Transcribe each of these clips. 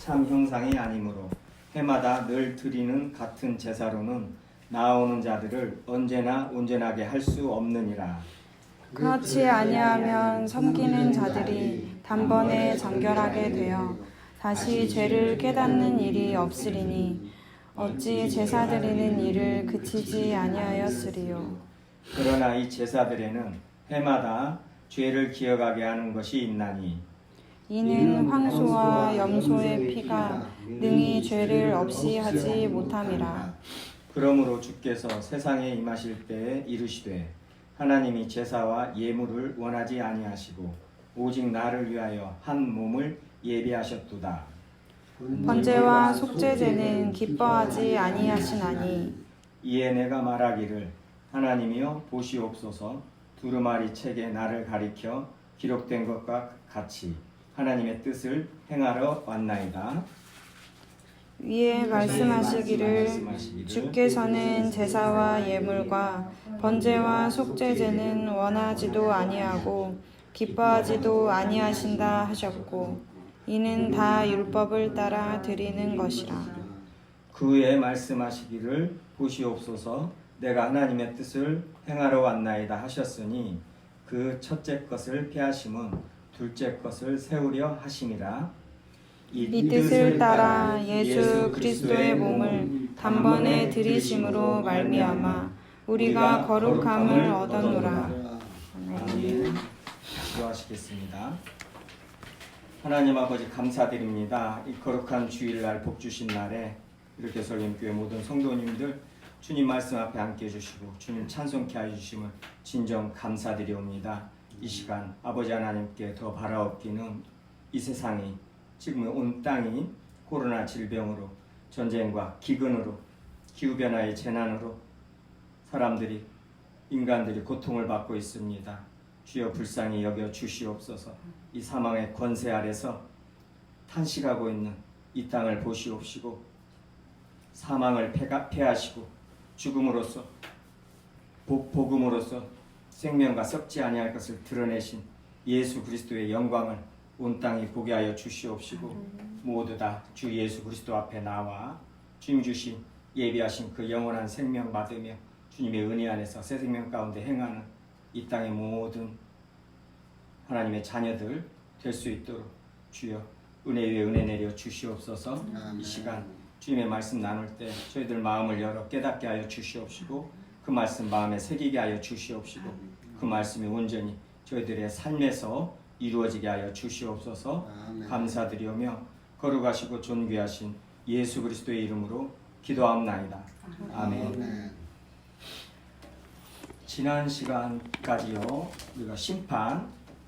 참 형상이 아니므로 해마다 늘 드리는 같은 제사로는 나아오는 자들을 언제나 온전하게 할 수 없느니라. 그렇지 아니하면 섬기는 자들이 단번에 정결하게 되어 다시 죄를 깨닫는 일이 없으리니 어찌 제사 드리는 일을 그치지 아니하였으리요. 그러나 이 제사들에는 해마다 죄를 기억하게 하는 것이 있나니 이는 황소와 염소의 피가 능히 죄를 없이 하지 못함이라. 그러므로 주께서 세상에 임하실 때에 이르시되 하나님이 제사와 예물을 원하지 아니하시고 오직 나를 위하여 한 몸을 예비하셨도다. 번제와 속죄제는 기뻐하지 아니하시나니 이에 내가 말하기를 하나님이여 보시옵소서 두루마리 책에 나를 가리켜 기록된 것과 같이 하나님의 뜻을 행하러 왔나이다. 위에 말씀하시기를 주께서는 제사와 예물과 번제와 속죄제는 원하지도 아니하고 기뻐하지도 아니하신다 하셨고 이는 다 율법을 따라 드리는 것이라. 그 후에 말씀하시기를 보시옵소서 내가 하나님의 뜻을 행하러 왔나이다 하셨으니 그 첫째 것을 피하심은 둘째 것을 세우려 하심이라. 이 뜻을 따라 예수 그리스도의 몸을 단번에 들이심으로 말미암아 우리가 거룩함을 얻었노라. 아멘. 기도하시겠습니다. 하나님 아버지 감사드립니다. 이 거룩한 주일날 복 주신 날에 이렇게 설림교회 모든 성도님들 주님 말씀 앞에 함께 해주시고 주님 찬송케 하여 주심을 진정 감사드리옵니다. 이 시간 아버지 하나님께 더 바라옵기는 이 세상이 지금 온 땅이 코로나 질병으로 전쟁과 기근으로 기후변화의 재난으로 사람들이 인간들이 고통을 받고 있습니다. 주여 불쌍히 여겨 주시옵소서. 이 사망의 권세 아래서 탄식하고 있는 이 땅을 보시옵시고 사망을 패하시고 죽음으로써 복음으로써 생명과 썩지 아니할 것을 드러내신 예수 그리스도의 영광을 온 땅이 보게 하여 주시옵시고 모두 다 주 예수 그리스도 앞에 나와 주님 주신 예비하신 그 영원한 생명 받으며 주님의 은혜 안에서 새 생명 가운데 행하는 이 땅의 모든 하나님의 자녀들 될 수 있도록 주여 은혜 위에 은혜 내려 주시옵소서. 이 시간 주님의 말씀 나눌 때 저희들 마음을 열어 깨닫게 하여 주시옵시고 그 말씀 마음에 새기게 하여 주시옵시고 그 말씀이 온전히 저희들의 삶에서 이루어지게 하여 주시옵소서. 감사드리오며 거룩하시고 존귀하신 예수 그리스도의 이름으로 기도하옵나이다. 아멘. 지난 시간까지요 우리가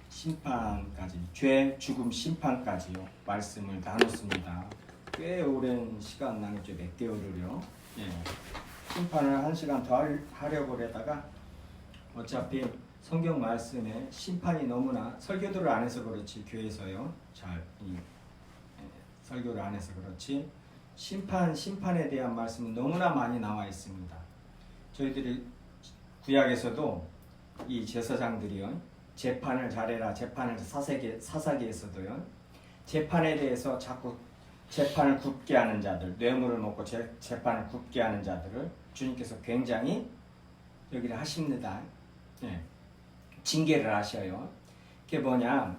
심판까지 죄 죽음 심판까지요 말씀을 나눴습니다. 꽤 오랜 시간 나눴죠. 몇 개월을요. 심판을 1시간 더 하려고 그러다가 어차피 성경 말씀에 심판이 너무나 설교들을 안 해서 그렇지 교회에서요 설교를 안 해서 그렇지 심판에 대한 말씀은 너무나 많이 나와 있습니다. 저희들이 구약에서도 이 제사장들이요 재판을 잘해라 재판을 사사기 에서도요 재판에 대해서 자꾸 재판을 굳게 하는 자들 뇌물을 먹고 재판을 굳게 하는 자들을 주님께서 굉장히 여기를 하십니다. 징계를 하셔요. 그게 뭐냐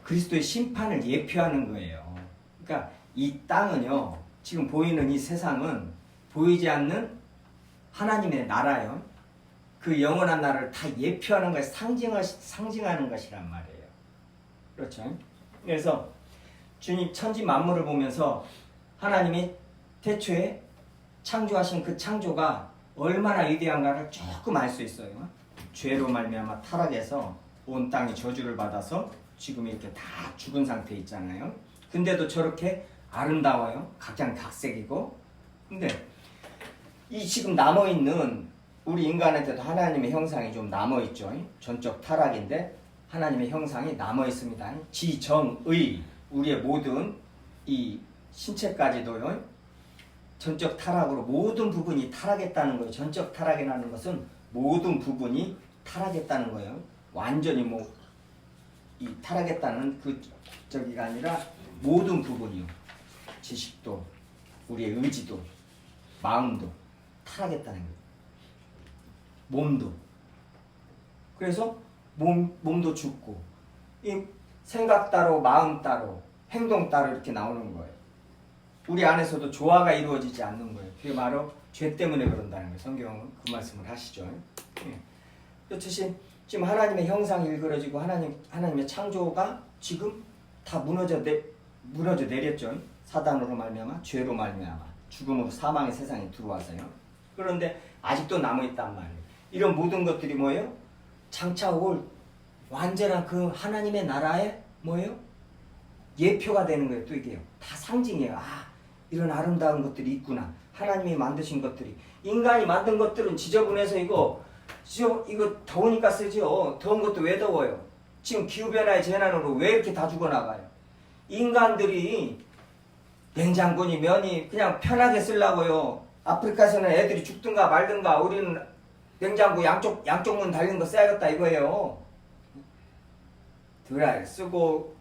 그리스도의 심판을 예표하는 거예요. 그러니까 이 땅은요 지금 보이는 이 세상은 보이지 않는 하나님의 나라요. 그 영원한 나라를 다 예표하는 것, 상징하는 것이란 말이에요. 그렇죠? 그래서 주님 천지 만물을 보면서 하나님이 태초에 창조하신 그 창조가 얼마나 위대한가를 조금 알 수 있어요. 죄로 말미암아 타락해서 온 땅이 저주를 받아서 지금 이렇게 다 죽은 상태에 있잖아요. 근데도 저렇게 아름다워요. 각양각색이고. 근데 이 지금 남아있는 우리 인간한테도 하나님의 형상이 좀 남아있죠. 전적 타락인데 하나님의 형상이 남아있습니다. 지정의 우리의 모든 이 신체까지도요. 전적 타락으로 모든 부분이 타락했다는 거예요. 전적 타락이라는 것은 모든 부분이 타락했다는 거예요. 완전히 이 타락했다는 그 저기가 아니라 모든 부분이요. 지식도, 우리의 의지도, 마음도 타락했다는 거예요. 몸도. 그래서 몸도 죽고, 이 생각 따로, 마음 따로, 행동 따로 이렇게 나오는 거예요. 우리 안에서도 조화가 이루어지지 않는 거예요. 그게 바로 죄 때문에 그런다는 거예요. 성경은 그 말씀을 하시죠. 예. 그렇듯이 지금 하나님의 형상이 일그러지고 하나님의 창조가 지금 다 무너져 내렸죠. 사단으로 말미암아, 죄로 말미암아, 죽음으로 사망의 세상에 들어와서요. 그런데 아직도 남아있단 말이에요. 이런 모든 것들이 뭐예요? 장차 올 완전한 그 하나님의 나라의 뭐예요? 예표가 되는 거예요. 또 이게요. 다 상징이에요. 아, 이런 아름다운 것들이 있구나. 하나님이 만드신 것들이. 인간이 만든 것들은 지저분해서 이거 더우니까 쓰죠. 더운 것도 왜 더워요? 지금 기후변화의 재난으로 왜 이렇게 다 죽어나가요? 인간들이 냉장고니 면이 그냥 편하게 쓰려고요. 아프리카에서는 애들이 죽든가 말든가 우리는 냉장고 양쪽 문 달린 거 써야겠다 이거예요. 드라이 쓰고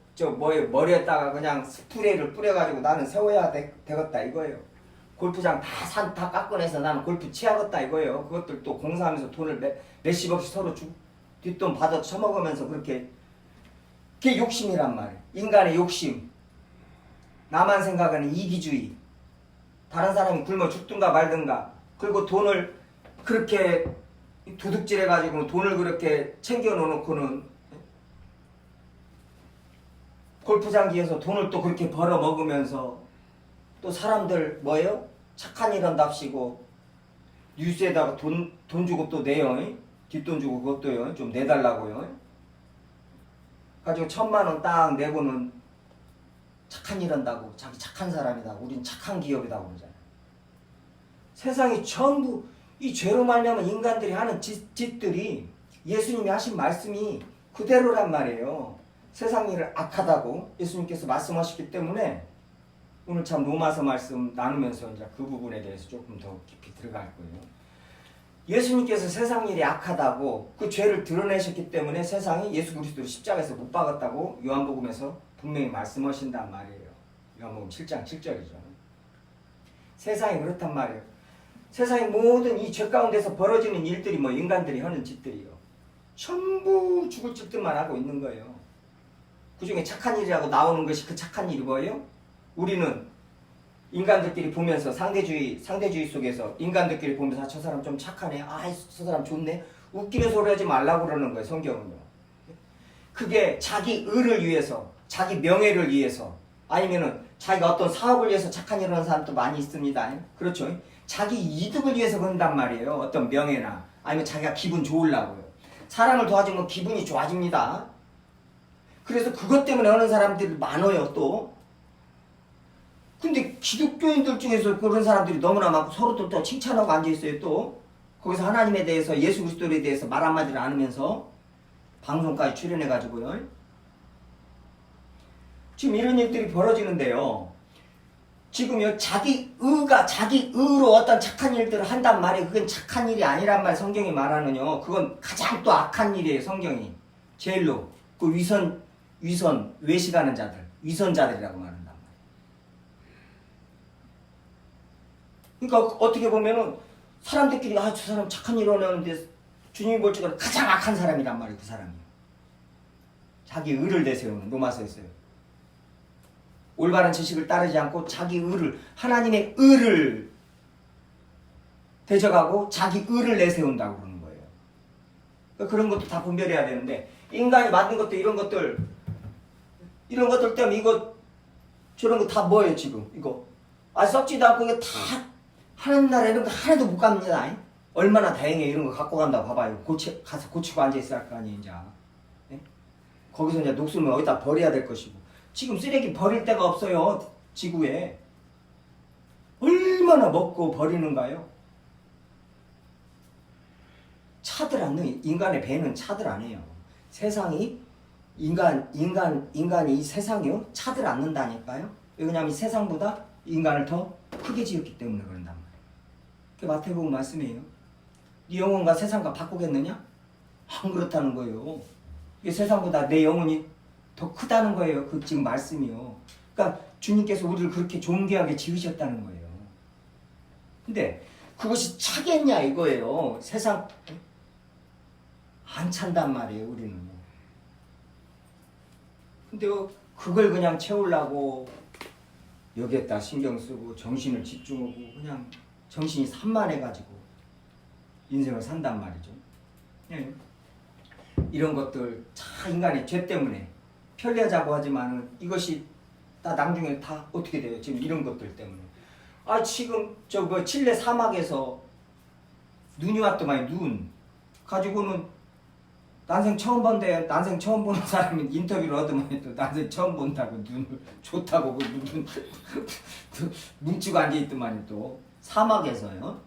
머리에다가 그냥 스프레이를 뿌려가지고 나는 세워야 되겠다 이거예요. 골프장 다 깎아내서 나는 골프 치야겠다 이거예요. 그것들 또 공사하면서 돈을 몇십억씩 서로 뒷돈 받아 처먹으면서 그게 욕심이란 말이에요. 인간의 욕심. 나만 생각하는 이기주의. 다른 사람이 굶어 죽든가 말든가. 그리고 돈을 그렇게 도둑질해가지고 돈을 그렇게 챙겨놓고는 골프장기에서 돈을 또 그렇게 벌어 먹으면서 또 사람들 뭐예요? 착한 일 한답시고 뉴스에다가 돈 주고 또 내요. 뒷돈 주고 그것도요. 좀 내달라고요. 가지고 1,000,000원 딱 내고는 착한 일 한다고 자기 착한 사람이다. 우린 착한 기업이다 그러잖아요. 세상이 전부 이 죄로 말미암아 인간들이 하는 짓들이 예수님이 하신 말씀이 그대로란 말이에요. 세상 일을 악하다고 예수님께서 말씀하셨기 때문에 오늘 참 로마서 말씀 나누면서 이제 그 부분에 대해서 조금 더 깊이 들어갈 거예요. 예수님께서 세상 일이 악하다고 그 죄를 드러내셨기 때문에 세상이 예수 그리스도를 십자가에서 못 박았다고 요한복음에서 분명히 말씀하신단 말이에요. 요한복음 7장 7절이죠. 세상이 그렇단 말이에요. 세상의 모든 이 죄 가운데서 벌어지는 일들이 뭐 인간들이 하는 짓들이요. 전부 죽을 짓들만 하고 있는 거예요. 그 중에 착한 일이라고 나오는 것이 그 착한 일이 뭐예요? 우리는 인간들끼리 보면서 상대주의 속에서 인간들끼리 보면서 저 사람 좀 착하네. 저 사람 좋네. 웃기는 소리 하지 말라고 그러는 거예요. 성경은요. 그게 자기 의를 위해서, 자기 명예를 위해서, 아니면은 자기가 어떤 사업을 위해서 착한 일을 하는 사람도 많이 있습니다. 그렇죠? 자기 이득을 위해서 그런단 말이에요. 어떤 명예나 아니면 자기가 기분 좋으려고요. 사람을 도와주면 기분이 좋아집니다. 그래서 그것 때문에 하는 사람들이 많아요. 또 근데 기독교인들 중에서 그런 사람들이 너무나 많고 서로 또 칭찬하고 앉아있어요. 또 거기서 하나님에 대해서 예수 그리스도에 대해서 말 한마디를 안 하면서 방송까지 출연해가지고요. 지금 이런 일들이 벌어지는데요. 지금요 자기 의로 어떤 착한 일들을 한단 말이에요. 그건 착한 일이 아니란 말 성경이 말하는요. 그건 가장 또 악한 일이에요. 성경이 제일로 그 외식하는 자들, 위선자들이라고 말한단 말이에요. 그러니까 어떻게 보면은 사람들끼리 저 사람 착한 일을 하는데 주님이 볼 적은 가장 악한 사람이란 말이에요. 그 사람이 자기 의를 내세우는 로마서에서요. 올바른 지식을 따르지 않고 자기 의를 하나님의 의를 대적하고 자기 의를 내세운다고 그러는 거예요. 그러니까 그런 것도 다 분별해야 되는데 인간이 만든 것도 이런 것들 때문에 이거 저런 거 다 뭐예요 지금 이거 썩지도 않고 이게 다 하는 나라 이런 거 하나도 못 갑니다. 얼마나 다행이에요. 이런 거 갖고 간다고 봐봐요. 가서 고치고 앉아있을 거 아니에요. 이제. 네? 거기서 이제 녹슬면 어디다 버려야 될 것이고 지금 쓰레기 버릴 데가 없어요. 지구에. 얼마나 먹고 버리는가요? 차들 않는 인간의 배는 차들 안 해요. 세상이 인간이 이 세상이요 차들 않는다니까요. 왜냐하면 이 세상보다 인간을 더 크게 지었기 때문에 그런단 말이에요. 그게 마태복음 말씀이에요. 네 영혼과 세상과 바꾸겠느냐? 안 그렇다는 거예요. 이게 세상보다 내 영혼이 더 크다는 거예요. 그 지금 말씀이요. 그러니까 주님께서 우리를 그렇게 존귀하게 지으셨다는 거예요. 근데 그것이 차겠냐 이거예요. 세상 안 찬단 말이에요, 우리는. 근데 그걸 그냥 채우려고 여기에다 신경 쓰고 정신을 집중하고 그냥 정신이 산만해가지고 인생을 산단 말이죠. 네. 이런 것들 참 인간의 죄 때문에 편리하자고 하지만은 이것이 다 나중에 다 어떻게 돼요? 지금 이런 것들 때문에. 아 지금 저 뭐 칠레 사막에서 눈이 왔더만 눈 가지고는 난생 처음 본데 난생 처음 보는 사람이 인터뷰를 얻으면 또 난생 처음 본다고 눈을 좋다고 눈 뭉치고 앉아있더만요. 또 사막에서요.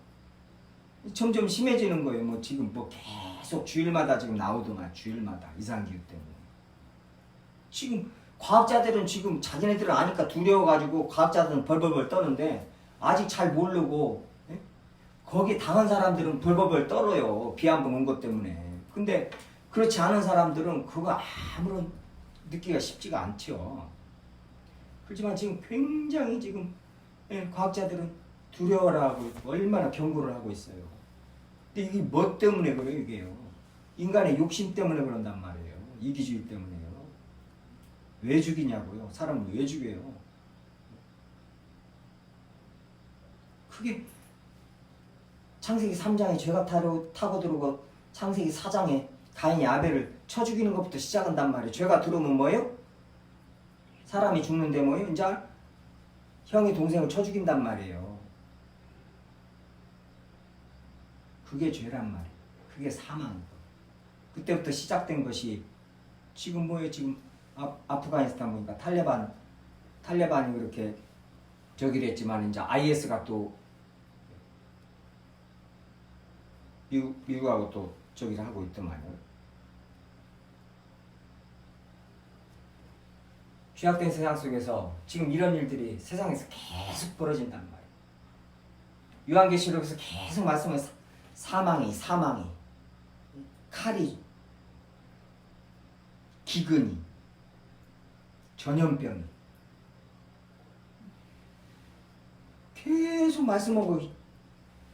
점점 심해지는 거예요. 뭐 지금 뭐 계속 주일마다 지금 나오더만 주일마다 이상기후 때문에. 지금 과학자들은 지금 자기네들은 아니까 두려워가지고 과학자들은 벌벌벌 떠는데 아직 잘 모르고 예? 거기 당한 사람들은 벌벌벌 떨어요. 비 한 번 온 것 때문에. 근데 그렇지 않은 사람들은 그거 아무런 느끼기가 쉽지가 않죠. 그렇지만 지금 굉장히 지금 예, 과학자들은 두려워라고 얼마나 경고를 하고 있어요. 근데 이게 뭐 때문에 그래요? 이게요. 인간의 욕심 때문에 그런단 말이에요. 이기주의 때문에요. 왜 죽이냐고요? 사람을 왜 죽여요? 그게 창세기 3장에 죄가 타고 들어오고 창세기 4장에 가인이 아벨을 쳐 죽이는 것부터 시작한단 말이에요. 죄가 들어오면 뭐예요? 사람이 죽는데 뭐예요? 이제 형이 동생을 쳐 죽인단 말이에요. 그게 죄란 말이에요. 그게 사망이고. 그때부터 시작된 것이 지금 뭐예요? 지금 아프가니스탄 보니까 탈레반이 그렇게 저기를 했지만 이제 IS가 또 미국하고 또 저기를 하고 있더만요. 죄악된 세상 속에서 지금 이런 일들이 세상에서 계속 벌어진단 말이에요. 요한계시록에서 계속 말씀은 사망이 칼이 기근이 전염병이 계속 말씀하고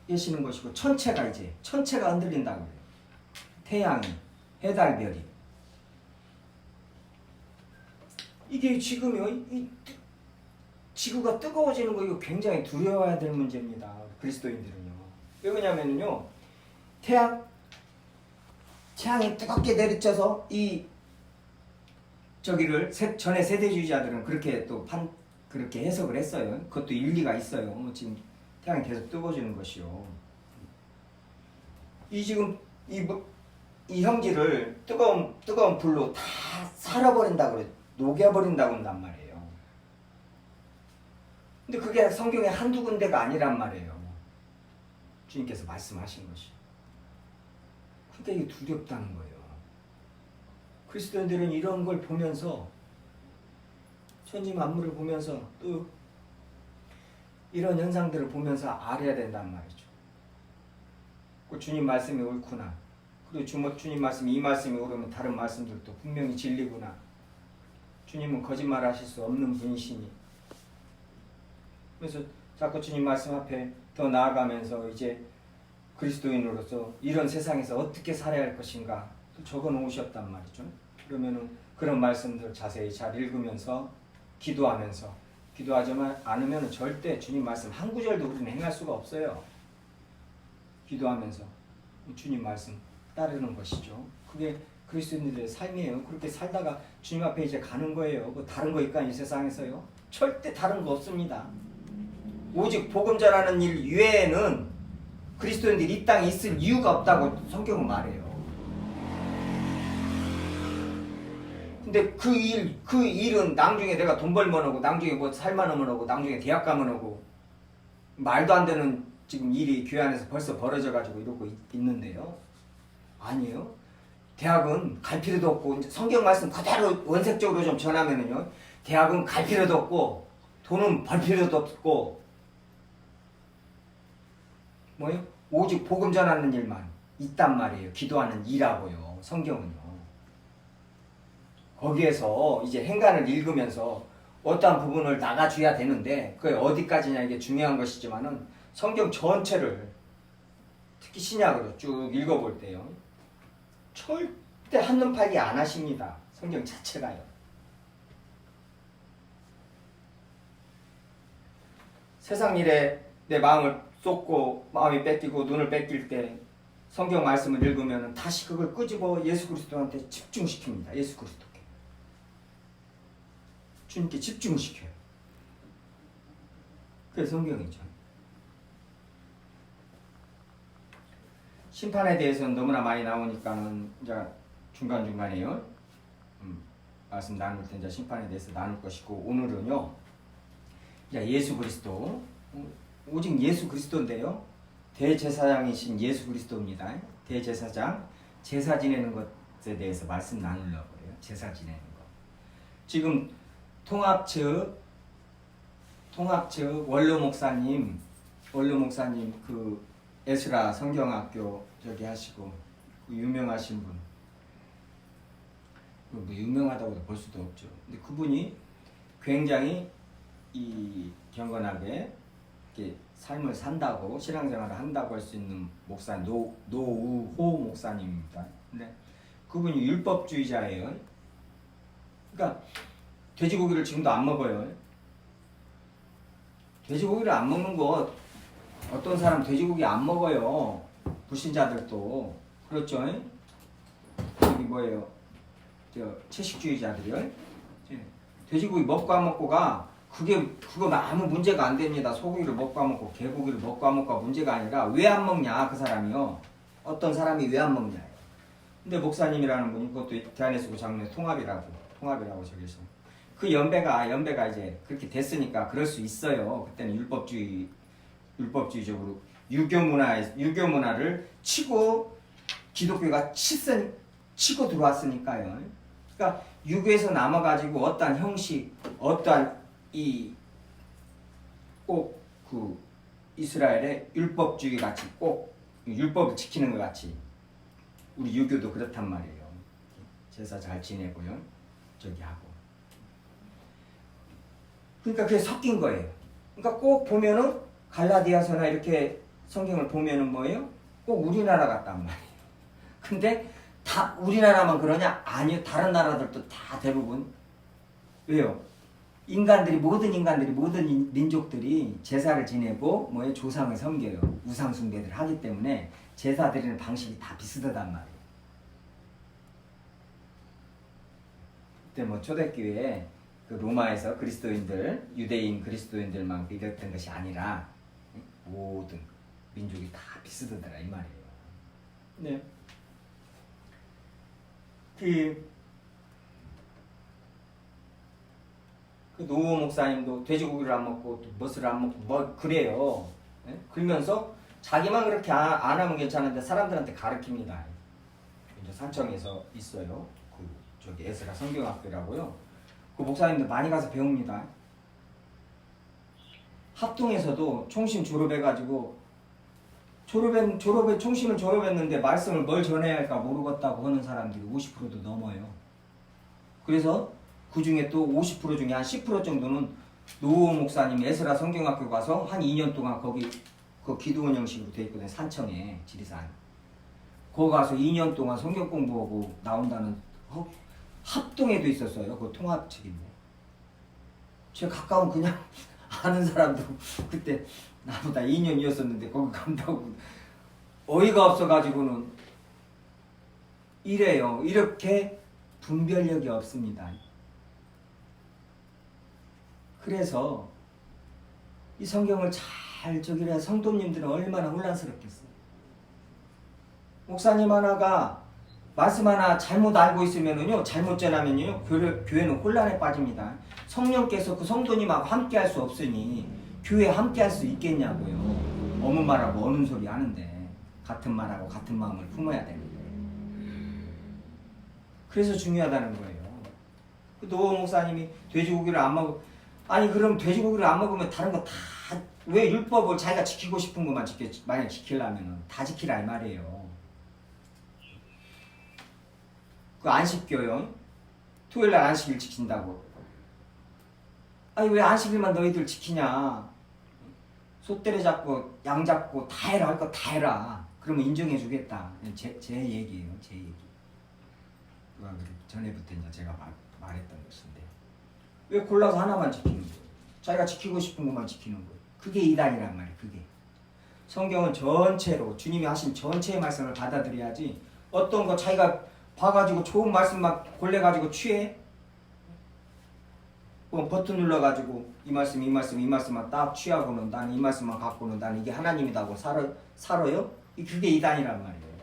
계시는 것이고 천체가 흔들린다고 해요. 태양이 해달별이 이게 지금요 이 지구가 뜨거워지는 거 이거 굉장히 두려워해야 될 문제입니다. 그리스도인들은요. 왜 그러냐면요 태양이 뜨겁게 내리쳐서 이 저기를 전에 세대주의자들은 그렇게 또 그렇게 해석을 했어요. 그것도 일리가 있어요. 지금 태양이 계속 뜨거워지는 것이요. 이 지금 이 형질을 뜨거운 불로 다 살아버린다고 그래. 녹여버린다고 한단 말이에요. 근데 그게 성경에 한두 군데가 아니란 말이에요. 주님께서 말씀하신 것이. 그러니까 이게 두렵다는 거예요. 그리스도인들은 이런 걸 보면서 천지 만물을 보면서 또 이런 현상들을 보면서 알아야 된단 말이죠. 그 주님 말씀이 옳구나. 그리고 주님 말씀이 이 말씀이 옳으면 다른 말씀들도 분명히 진리구나. 주님은 거짓말 하실 수 없는 분이시니. 그래서 자꾸 주님 말씀 앞에 더 나아가면서 이제 그리스도인으로서 이런 세상에서 어떻게 살아야 할 것인가 또 적어 놓으셨단 말이죠. 그러면은 그런 말씀들 자세히 잘 읽으면서 기도하면서 기도하지 않으면 절대 주님 말씀 한 구절도 우리는 행할 수가 없어요. 기도하면서 주님 말씀 따르는 것이죠. 그게 그리스도인들의 삶이에요. 그렇게 살다가 주님 앞에 이제 가는 거예요. 뭐 다른 거 있까 이 세상에서요? 절대 다른 거 없습니다. 오직 복음 전하는 일 외에는 그리스도인들이 이 땅에 있을 이유가 없다고 성경은 말해요. 근데 그 일은 나중에 내가 돈 벌면 하고 나중에 뭐 살만하면 하고 나중에 대학 가면 하고 말도 안 되는 지금 일이 교회 안에서 벌써 벌어져 가지고 이러고 있는데요. 아니에요. 대학은 갈 필요도 없고 성경 말씀 그대로 원색적으로 좀 전하면은요. 대학은 갈 필요도 없고 돈은 벌 필요도 없고 뭐요? 오직 복음 전하는 일만 있단 말이에요. 기도하는 일하고요. 성경은요. 거기에서 이제 행간을 읽으면서 어떠한 부분을 나가줘야 되는데 그게 어디까지냐 이게 중요한 것이지만은 성경 전체를 특히 신약으로 쭉 읽어볼 때요. 절대 한눈 팔기 안 하십니다. 성경 자체가요. 세상 일에 내 마음을 쏟고 마음이 뺏기고 눈을 뺏길 때 성경 말씀을 읽으면 다시 그걸 끄집어 예수 그리스도한테 집중시킵니다. 예수 그리스도께. 주님께 집중시켜요. 그게 성경이죠. 심판에 대해서는 너무나 많이 나오니까는 이제 중간중간에요. 말씀 나눌 때 이제 심판에 대해서 나눌 것이고 오늘은요. 이제 예수 그리스도 오직 예수 그리스도인데요. 대제사장이신 예수 그리스도입니다. 대제사장 제사 지내는 것에 대해서 말씀 나누려고 해요. 제사 지내는 것. 지금 통합 측 원로 목사님 그 에스라 성경학교 저기 하시고 그 유명하신 분. 뭐 유명하다고도 볼 수도 없죠. 근데 그분이 굉장히 이 경건하게 이렇게 삶을 산다고 신앙생활을 한다고 할 수 있는 목사 노우호 목사님입니다. 근데 그분이 율법주의자예요. 그러니까 돼지고기를 지금도 안 먹어요. 돼지고기를 안 먹는 거 어떤 사람 돼지고기 안 먹어요. 불신자들도 그렇죠. 여기 뭐예요? 저 채식주의자들이요. 돼지고기 먹고 안 먹고가 그거 아무 문제가 안 됩니다. 소고기를 먹고 안 먹고 개고기를 먹고 안 먹고가 문제가 아니라 왜 안 먹냐 그 사람이요. 어떤 사람이 왜 안 먹냐. 근데 목사님이라는 분이 그것도 대한예수교 장로의 통합이라고 저기서 그 연배가 이제 그렇게 됐으니까 그럴 수 있어요. 그때는 율법주의적으로 유교 문화를 치고 기독교가 치고 들어왔으니까요. 그러니까 유교에서 남아가지고 어떠한 형식, 어떠한 꼭 그 이스라엘의 율법주의 같이 꼭 율법을 지키는 것 같이 우리 유교도 그렇단 말이에요. 제사 잘 지내고요. 저기 하고. 그러니까 그게 섞인 거예요. 그러니까 꼭 보면은 갈라디아서나 이렇게 성경을 보면은 뭐예요? 꼭 우리나라 같단 말이에요. 근데 다 우리나라만 그러냐? 아니요. 다른 나라들도 다 대부분. 왜요? 모든 민족들이 제사를 지내고 뭐에 조상을 섬겨요. 우상 숭배를 하기 때문에 제사 드리는 방식이 다 비슷하단 말이에요. 그때 뭐 초대교회에 그 로마에서 유대인 그리스도인들만 믿었던 것이 아니라 모든 민족이 다 비슷하더라 이 말이에요. 네. 그 노호 목사님도 돼지고기를 안 먹고 또 멋을 안 먹고 뭐 그래요. 네? 그러면서 자기만 그렇게 안 하면 괜찮은데 사람들한테 가르칩니다. 이제 산청에서 있어요. 그 저기 에스라 성경학교라고요. 그 목사님들 많이 가서 배웁니다. 합동에서도 총심 졸업해가지고 총심을 졸업했는데 말씀을 뭘 전해야 할까 모르겠다고 하는 사람들이 50%도 넘어요. 그래서 그 중에 또 50% 중에 한 10% 정도는 노호 목사님 에스라 성경학교 가서 한 2년 동안 거기 그 기도원 형식으로 돼 있거든요. 산청에 지리산. 거기 가서 2년 동안 성경 공부하고 나온다는 합동에도 있었어요. 그 통합 측인데. 제가 가까운 그냥 아는 사람도 그때 나보다 2년이었었는데 거기 간다고 어이가 없어가지고는 이래요. 이렇게 분별력이 없습니다. 그래서 이 성경을 잘 저기래 성도님들은 얼마나 혼란스럽겠어요. 목사님 하나가 말씀 하나 잘못 알고 있으면은요, 잘못 전하면요, 교회는 혼란에 빠집니다. 성령께서 그 성도님하고 함께 할 수 없으니 교회 함께 할 수 있겠냐고요. 어느 말하고 어느 소리 하는데 같은 말하고 같은 마음을 품어야 되는데. 그래서 중요하다는 거예요. 그 노호 목사님이 돼지고기를 안 먹어. 아니 그럼 돼지고기를 안 먹으면 다른 거 다 왜 율법을 자기가 지키고 싶은 것만 만약 지키려면 다 지키라 이 말이에요. 그 안식교요. 토요일날 안식일 지킨다고. 아니 왜 안식일만 너희들 지키냐? 소 때려잡고 양 잡고 다 해라, 할 거 다 해라. 그러면 인정해 주겠다. 제 얘기예요. 제 얘기. 그가 전에부터 이제 제가 말했던 것인데 왜 골라서 하나만 지키는 거예요? 자기가 지키고 싶은 것만 지키는 거예요. 그게 이단이란 말이에요. 그게. 성경은 전체로 주님이 하신 전체의 말씀을 받아들여야지 어떤 거 자기가 봐가지고 좋은 말씀만 골라가지고 취해? 버튼 눌러가지고 이 말씀만 딱 취하고는 나는 이 말씀만 갖고는 나는 이게 하나님이라고 살아요? 그게 이단이란 말이에요.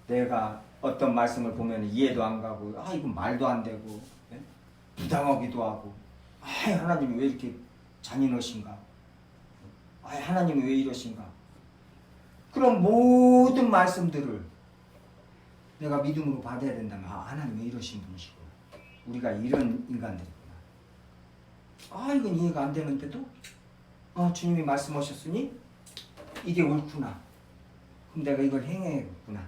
내가 어떤 말씀을 보면 이해도 안 가고 이건 말도 안 되고 부당하기도 하고 하나님이 왜 이렇게 잔인하신가? 하나님이 왜 이러신가? 그런 모든 말씀들을 내가 믿음으로 받아야 된다면 하나님 왜 이러신 분이시고 우리가 이런 인간들이구나. 이건 이해가 안 되는데도 주님이 말씀하셨으니 이게 옳구나. 그럼 내가 이걸 행해야겠구나.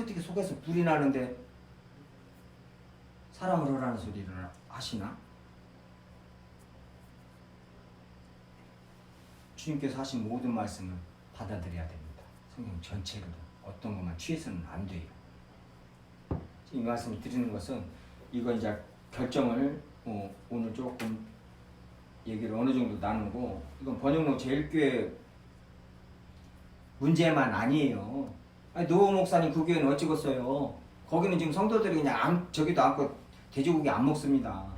어떻게 속에서 불이 나는데 사랑을 하라는 소리를 하시나? 주님께서 하신 모든 말씀을 받아들여야 됩니다. 성경 전체로 어떤 것만 취해서는 안 돼요. 이 말씀을 드리는 것은 이거 이제 결정을 오늘 조금 얘기를 어느 정도 나누고 이건 번영로 제일교회 문제만 아니에요. 노 목사님 그 교회는 어찌겠어요? 거기는 지금 성도들이 그냥 저기도 않고 돼지고기 안 먹습니다.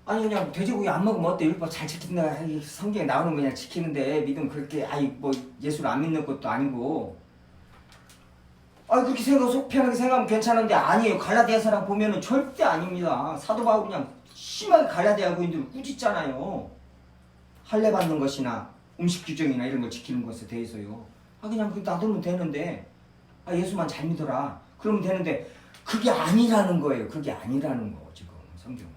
그냥 돼지고기 안 먹으면 어때? 율법 잘 지킨다. 성경에 나오는 거 그냥 지키는데 믿음 그렇게 뭐 예수를 안 믿는 것도 아니고 그렇게 속 편하게 생각하면 괜찮은데 아니에요. 갈라디아서랑 보면은 절대 아닙니다. 사도 바울이 그냥 심하게 갈라디아 교인들을 꾸짖잖아요. 할례 받는 것이나 음식 규정이나 이런 걸 지키는 것에 대해서요. 그냥 놔두면 되는데 예수만 잘 믿어라. 그러면 되는데 그게 아니라는 거예요. 그게 아니라는 거 지금 성경은.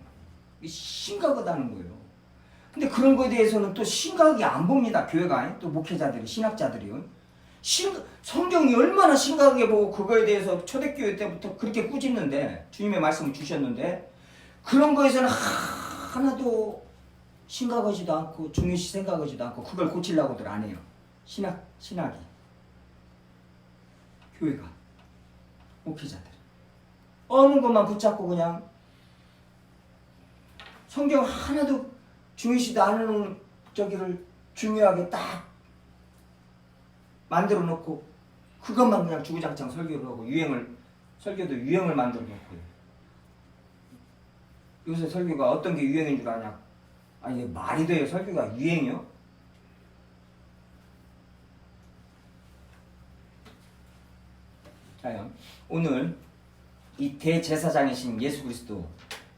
심각하다는 거예요. 근데 그런 거에 대해서는 또 심각하게 안 봅니다. 교회가 또 목회자들이 신학자들이요. 성경이 얼마나 심각하게 보고 그거에 대해서 초대교회 때부터 그렇게 꾸짖는데 주님의 말씀을 주셨는데 그런 거에서는 하나도 심각하지도 않고 중요시 생각하지도 않고 그걸 고치려고들 안 해요. 신학이 교회가 목회자들이 어느 것만 붙잡고 그냥 성경 하나도 중요시도 않은 저기를 중요하게 딱 만들어 놓고 그것만 그냥 주구장창 설교를 하고 설교도 유행을 만들어 놓고요. 요새 설교가 어떤 게 유행인 줄 아냐? 이게 말이 돼요. 설교가 유행이요? 자요. 오늘 이 대제사장이신 예수 그리스도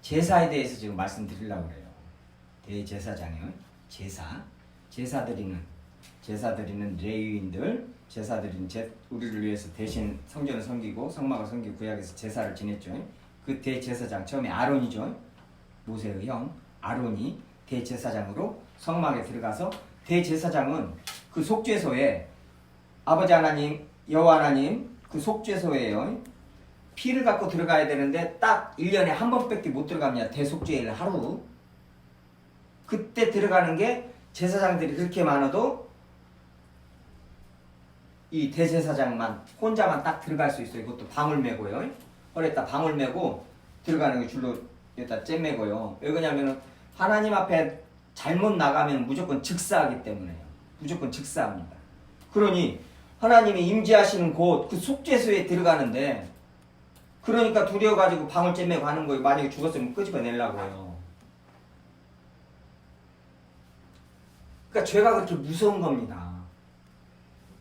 제사에 대해서 지금 말씀드리려고 그래요. 대제사장이요. 제사 드리는 레위인들, 제사 드리는 우리를 위해서 대신 성전을 섬기고 성막을 섬기고 구약에서 제사를 지냈죠. 그 대제사장 처음에 아론이죠. 모세의 형 아론이 대제사장으로 성막에 들어가서 대제사장은 그 속죄소에 아버지 하나님, 여호와 하나님 그 속죄소에요. 피를 갖고 들어가야 되는데 딱 1년에 한 번밖에 못 들어갑니다. 대속죄일 하루. 그때 들어가는 게 제사장들이 그렇게 많아도 이 대제사장만 혼자만 딱 들어갈 수 있어요. 그것도 방울 메고요. 허리에다 방울 메고 들어가는 게 줄로 여기다 잼 메고요. 왜 그러냐면은 하나님 앞에 잘못 나가면 무조건 즉사하기 때문에요. 무조건 즉사합니다. 그러니 하나님이 임재하시는 곳 그 속죄소에 들어가는데 그러니까 두려워가지고 방울 잼 메고 하는 거예요. 만약에 죽었으면 끄집어내려고요. 그러니까 죄가 그렇게 무서운 겁니다.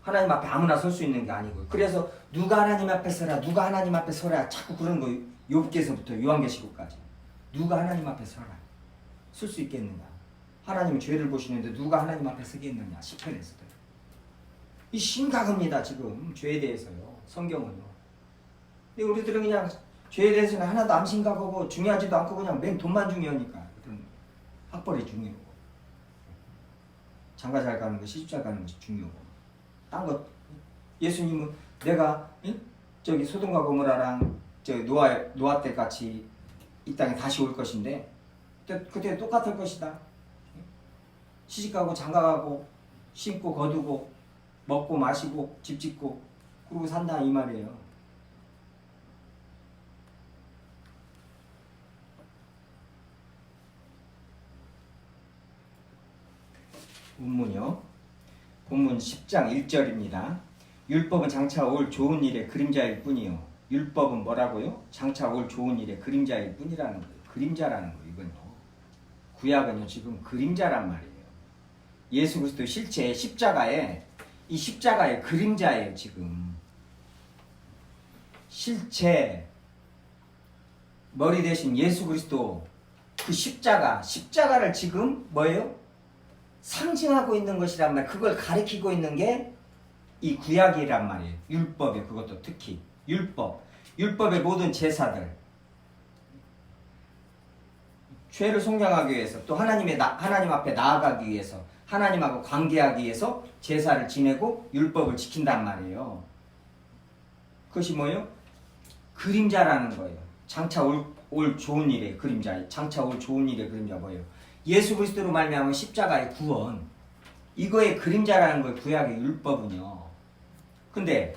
하나님 앞에 아무나 설 수 있는 게 아니고. 그래서 누가 하나님 앞에 서라, 누가 하나님 앞에 서라 자꾸 그런 거 욥기에서부터 요한계시록까지 누가 하나님 앞에 서라 설 수 있겠느냐. 하나님이 죄를 보시는데 누가 하나님 앞에 서겠느냐. 시편에서도 이 심각합니다. 지금 죄에 대해서요. 성경은요. 근데 우리들은 그냥 죄에 대해서는 하나도 안 심각하고 중요하지도 않고 그냥 맨 돈만 중요하니까 그런 학벌이 중요하고 장가 잘 가는 거 시집 잘 가는 것이 중요하고 딴 것 예수님은 내가 저기 소돔과 고모라랑 노아 때 같이 이 땅에 다시 올 것인데 그때 똑같을 것이다. 시집가고 장가가고 심고 거두고 먹고 마시고 집 짓고 그러고 산다 이 말이에요. 본문이요. 본문 10장 1절입니다. 율법은 장차 올 좋은 일의 그림자일 뿐이요. 율법은 뭐라고요? 장차 올 좋은 일의 그림자일 뿐이라는 거예요. 그림자라는 거예요. 이건요. 구약은요. 지금 그림자란 말이에요. 예수 그리스도 실제 십자가에 이 십자가의 그림자예요. 지금 실체 머리 대신 예수 그리스도 그 십자가를 지금 뭐예요? 상징하고 있는 것이란 말, 그걸 가리키고 있는 게 이 구약이란 말이에요. 율법에 그것도 특히 율법의 모든 제사들, 죄를 속량하기 위해서 또 하나님 앞에 나아가기 위해서 하나님하고 관계하기 위해서 제사를 지내고 율법을 지킨단 말이에요. 그것이 뭐예요? 그림자라는 거예요. 장차 올 좋은 일의 그림자, 장차 올 좋은 일의 그림자 뭐예요? 예수 그리스도로 말미암은 십자가의 구원, 이거의 그림자라는 거예요. 구약의 율법은요. 근데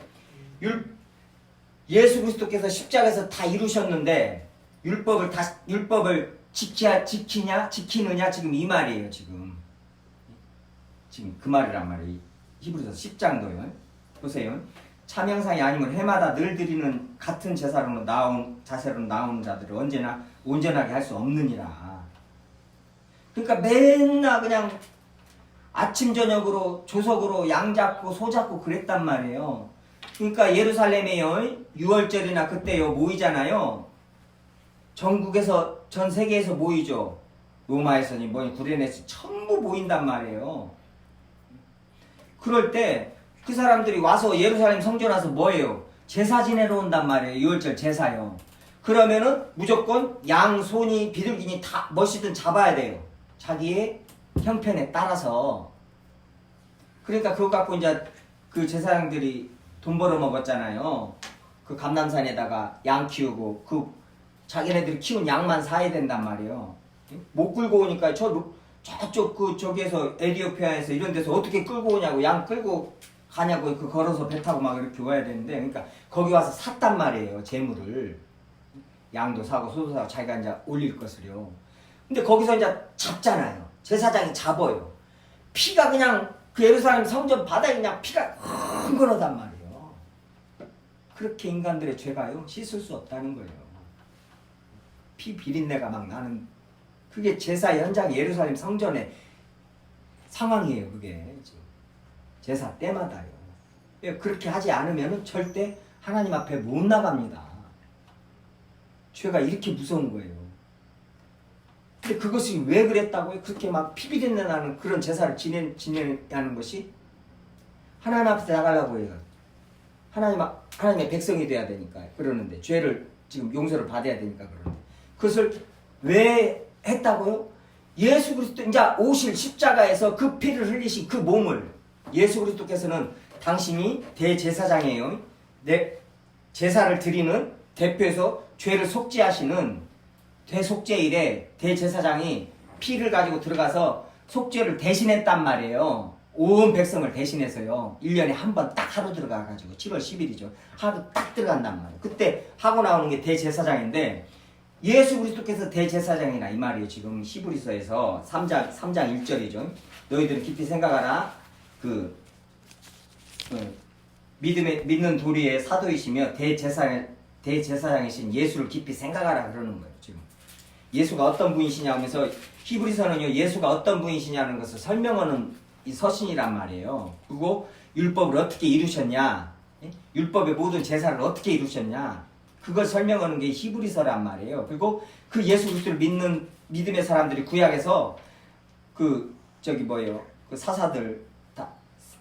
예수 그리스도께서 십자가에서 다 이루셨는데 율법을 지키느냐 지금 이 말이에요. 지금 그 말이란 말이에요. 히브리서 10장도요. 보세요. 참형상이 아니면 해마다 늘 드리는 같은 자세로 나오는 자들을 언제나 온전하게 할 수 없느니라. 그러니까 맨날 그냥 아침 저녁으로 조석으로 양 잡고 소 잡고 그랬단 말이에요. 그러니까 예루살렘에요 6월절이나 그때요 모이잖아요. 전국에서 전 세계에서 모이죠. 로마에서니 구레네스 전부 모인단 말이에요. 그럴 때 그 사람들이 와서 예루살렘 성전 와서 뭐예요? 제사 지내러 온단 말이에요. 6월절 제사요. 그러면은 무조건 양, 소니, 비둘기니 다 뭐시든 잡아야 돼요. 자기의 형편에 따라서. 그러니까 그거 갖고 이제 그 제사장들이 돈 벌어 먹었잖아요. 그 감람산에다가 양 키우고 그 자기네들이 키운 양만 사야 된단 말이에요. 못 끌고 오니까 저쪽 저기에서 에디오피아에서 이런 데서 어떻게 끌고 오냐고, 양 끌고 가냐고, 그 걸어서 배 타고 막 이렇게 와야 되는데, 그러니까 거기 와서 샀단 말이에요. 재물을. 양도 사고 소도 사고 자기가 이제 올릴 것을요. 근데 거기서 이제 잡잖아요. 제사장이 잡아요. 피가 그냥 그 예루살렘 성전 바닥에 그냥 피가 흥건하단 말이에요. 그렇게 인간들의 죄가요 씻을 수 없다는 거예요. 피 비린내가 막 나는 그게 제사 현장 예루살렘 성전의 상황이에요. 그게 지금 제사 때마다요. 그렇게 하지 않으면 절대 하나님 앞에 못 나갑니다. 죄가 이렇게 무서운 거예요. 근데 그것이 왜 그랬다고요? 그렇게 막 피비린내 나는 그런 제사를 지내는 것이 하나님 앞에 나가려고 해요. 하나님의 백성이 돼야 되니까 그러는데, 죄를 지금 용서를 받아야 되니까 그러는데, 그것을 왜 했다고요? 예수 그리스도 이제 오실 십자가에서 그 피를 흘리신 그 몸을, 예수 그리스도께서는 당신이 대제사장이에요. 제사를 드리는 대표에서 죄를 속죄하시는 대속죄일에 대제사장이 피를 가지고 들어가서 속죄를 대신했단 말이에요. 온 백성을 대신해서요. 1년에 한 번 딱 하루 들어가가지고 7월 10일이죠. 하루 딱 들어간단 말이에요. 그때 하고 나오는 게 대제사장인데, 예수 그리스도께서 대제사장이라 이 말이에요. 지금 히브리서에서 3장 1절이죠. 너희들은 깊이 생각하라. 믿는 도리의 사도이시며 대제사장이신 예수를 깊이 생각하라 그러는 거예요. 지금 예수가 어떤 분이시냐 하면서 히브리서는요 예수가 어떤 분이시냐는 것을 설명하는 이 서신이란 말이에요. 그리고 율법을 어떻게 이루셨냐, 율법의 모든 제사를 어떻게 이루셨냐, 그걸 설명하는 게 히브리서란 말이에요. 그리고 그 예수 그리스도를 믿는 믿음의 사람들이 구약에서 그 사사들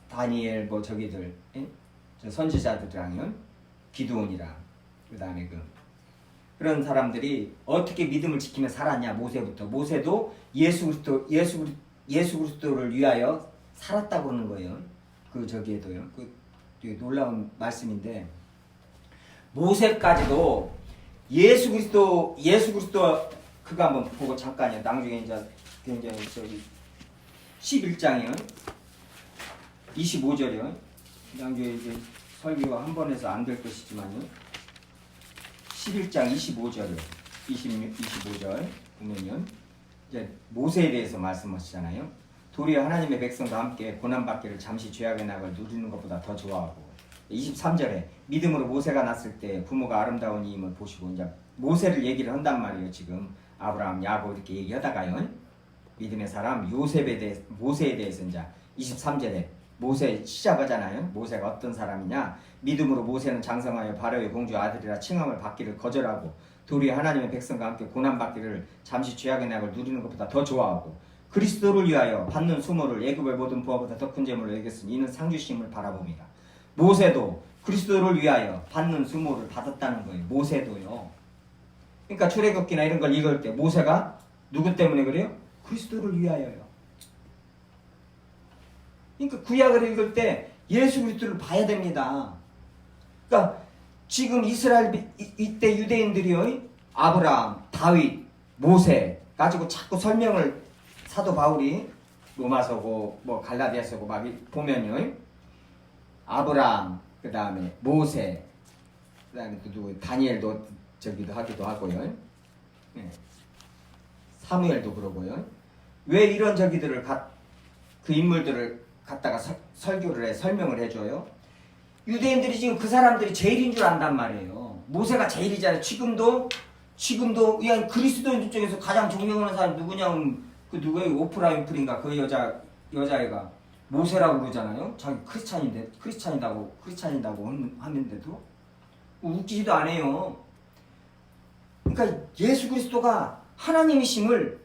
다니엘 저기들 선지자들이랑요, 기드온이랑 그다음에 그런 사람들이 어떻게 믿음을 지키며 살았냐. 모세도 예수 그리스도를 위하여 살았다고 하는 거예요. 저기에도요. 놀라운 말씀인데, 모세까지도 예수 그리스도 그거 한번 보고 잠깐요. 나중에 이제 굉장히 저기 11장이요. 25절이요. 나중에 이제 설교가 한 번 해서 안 될 것이지만요. 11장 25절, 25절 보면요. 이제 모세에 대해서 말씀하시잖아요. 도리어 하나님의 백성과 함께 고난받기를 잠시 죄악의 낙을 누리는 것보다 더 좋아하고 23절에 믿음으로 모세가 났을 때 부모가 아름다운 이임을 보시고 이제 모세를 얘기를 한단 말이에요. 지금 아브라함, 야곱 이렇게 얘기하다가요. 믿음의 사람 요셉에 대해 모세에 대해서 이제 23절에 모세 시작하잖아요. 모세가 어떤 사람이냐? 믿음으로 모세는 장성하여 바로의 공주 아들이라 칭함을 받기를 거절하고 도리어 하나님의 백성과 함께 고난받기를 잠시 죄악의 낙을 누리는 것보다 더 좋아하고 그리스도를 위하여 받는 수모를 애굽의 모든 부하보다 더 큰 재물로 여겼으니 이는 상주심을 바라봅니다. 모세도 그리스도를 위하여 받는 수모를 받았다는 거예요. 모세도요. 그러니까 출애굽기나 이런 걸 읽을 때 모세가 누구 때문에 그래요? 그리스도를 위하여요. 그러니까 구약을 읽을 때 예수 그리스도를 봐야 됩니다. 그러니까 지금 이스라엘 이때 유대인들이요, 아브라함, 다윗, 모세 가지고 자꾸 설명을 사도 바울이 로마서고 뭐 갈라디아서고 막 보면요, 아브라함, 그 다음에 모세, 그 다음에 또 누구 다니엘도 저기도 하기도 하고요, 사무엘도 그러고요. 왜 이런 저기들을 그 인물들을 갖다가 설교를 해 설명을 해줘요? 유대인들이 지금 그 사람들이 제일인 줄 안단 말이에요. 모세가 제일이잖아요. 지금도 그냥 그리스도인들 중에서 가장 존경하는 사람이 누구냐면 그 누구예요? 오프라 윈프리인가 그 여자애가 모세라고 그러잖아요. 자기 크리스찬이다고 하는데도 웃기지도 않아요. 그러니까 예수 그리스도가 하나님이심을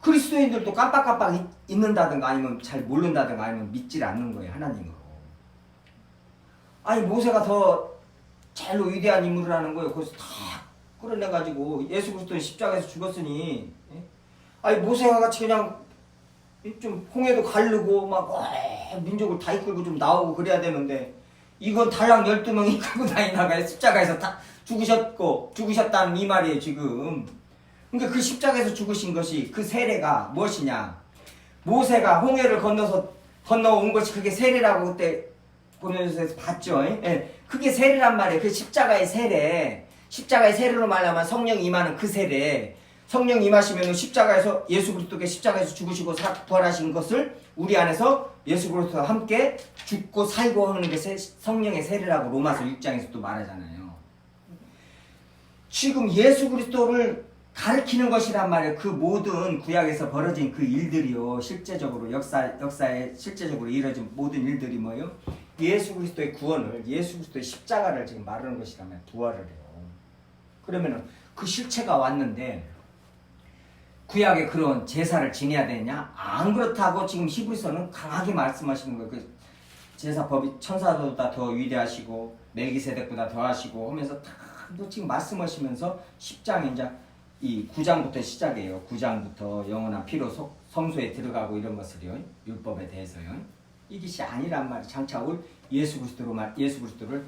그리스도인들도 깜빡깜빡 잊는다든가 아니면 잘 모른다든가 아니면 믿질 않는 거예요. 하나님으로. 아니 모세가 더 제일로 위대한 인물이라는 거예요. 그래서 다 끌어내가지고 예수 그리스도는 십자가에서 죽었으니, 아니 모세가 같이 그냥 좀 홍해도 가르고 막 민족을 다 이끌고 좀 나오고 그래야 되는데 이건 달랑 12명이 이끌고 다니다가 십자가에서 다 죽으셨다는 이 말이에요 지금. 그러니까 그 십자가에서 죽으신 것이 그 세례가 무엇이냐? 모세가 홍해를 건너온 것이 그게 세례라고 그때 보내주셔서 봤죠. 예. 그게 세례란 말이에요. 그 십자가의 세례로 말하면 성령 임하는 그 세례. 성령 임하시면 십자가에서 예수 그리스도께 십자가에서 죽으시고 부활하신 것을 우리 안에서 예수 그리스도와 함께 죽고 살고 하는 게 성령의 세례라고 로마서 6장에서도 말하잖아요. 지금 예수 그리스도를 가르치는 것이란 말이에요. 그 모든 구약에서 벌어진 그 일들이요. 실제적으로 역사에 실제적으로 이루어진 모든 일들이 뭐예요? 예수 그리스도의 구원을, 예수 그리스도의 십자가를 지금 말하는 것이라면 부활을 해요. 그러면은 그 실체가 왔는데 구약에 그런 제사를 지내야 되냐? 안 그렇다고 지금 히브리서는 강하게 말씀하시는 거예요. 그 제사법이 천사보다 더 위대하시고 멜기세덱보다 더 하시고 하면서 다 지금 말씀하시면서 10장에 이제 이 9장부터 시작해요. 9장부터 영원한 피로 성소에 들어가고 이런 것을요. 율법에 대해서요. 이것이 아니란 말이 장차 올 예수 그리스도를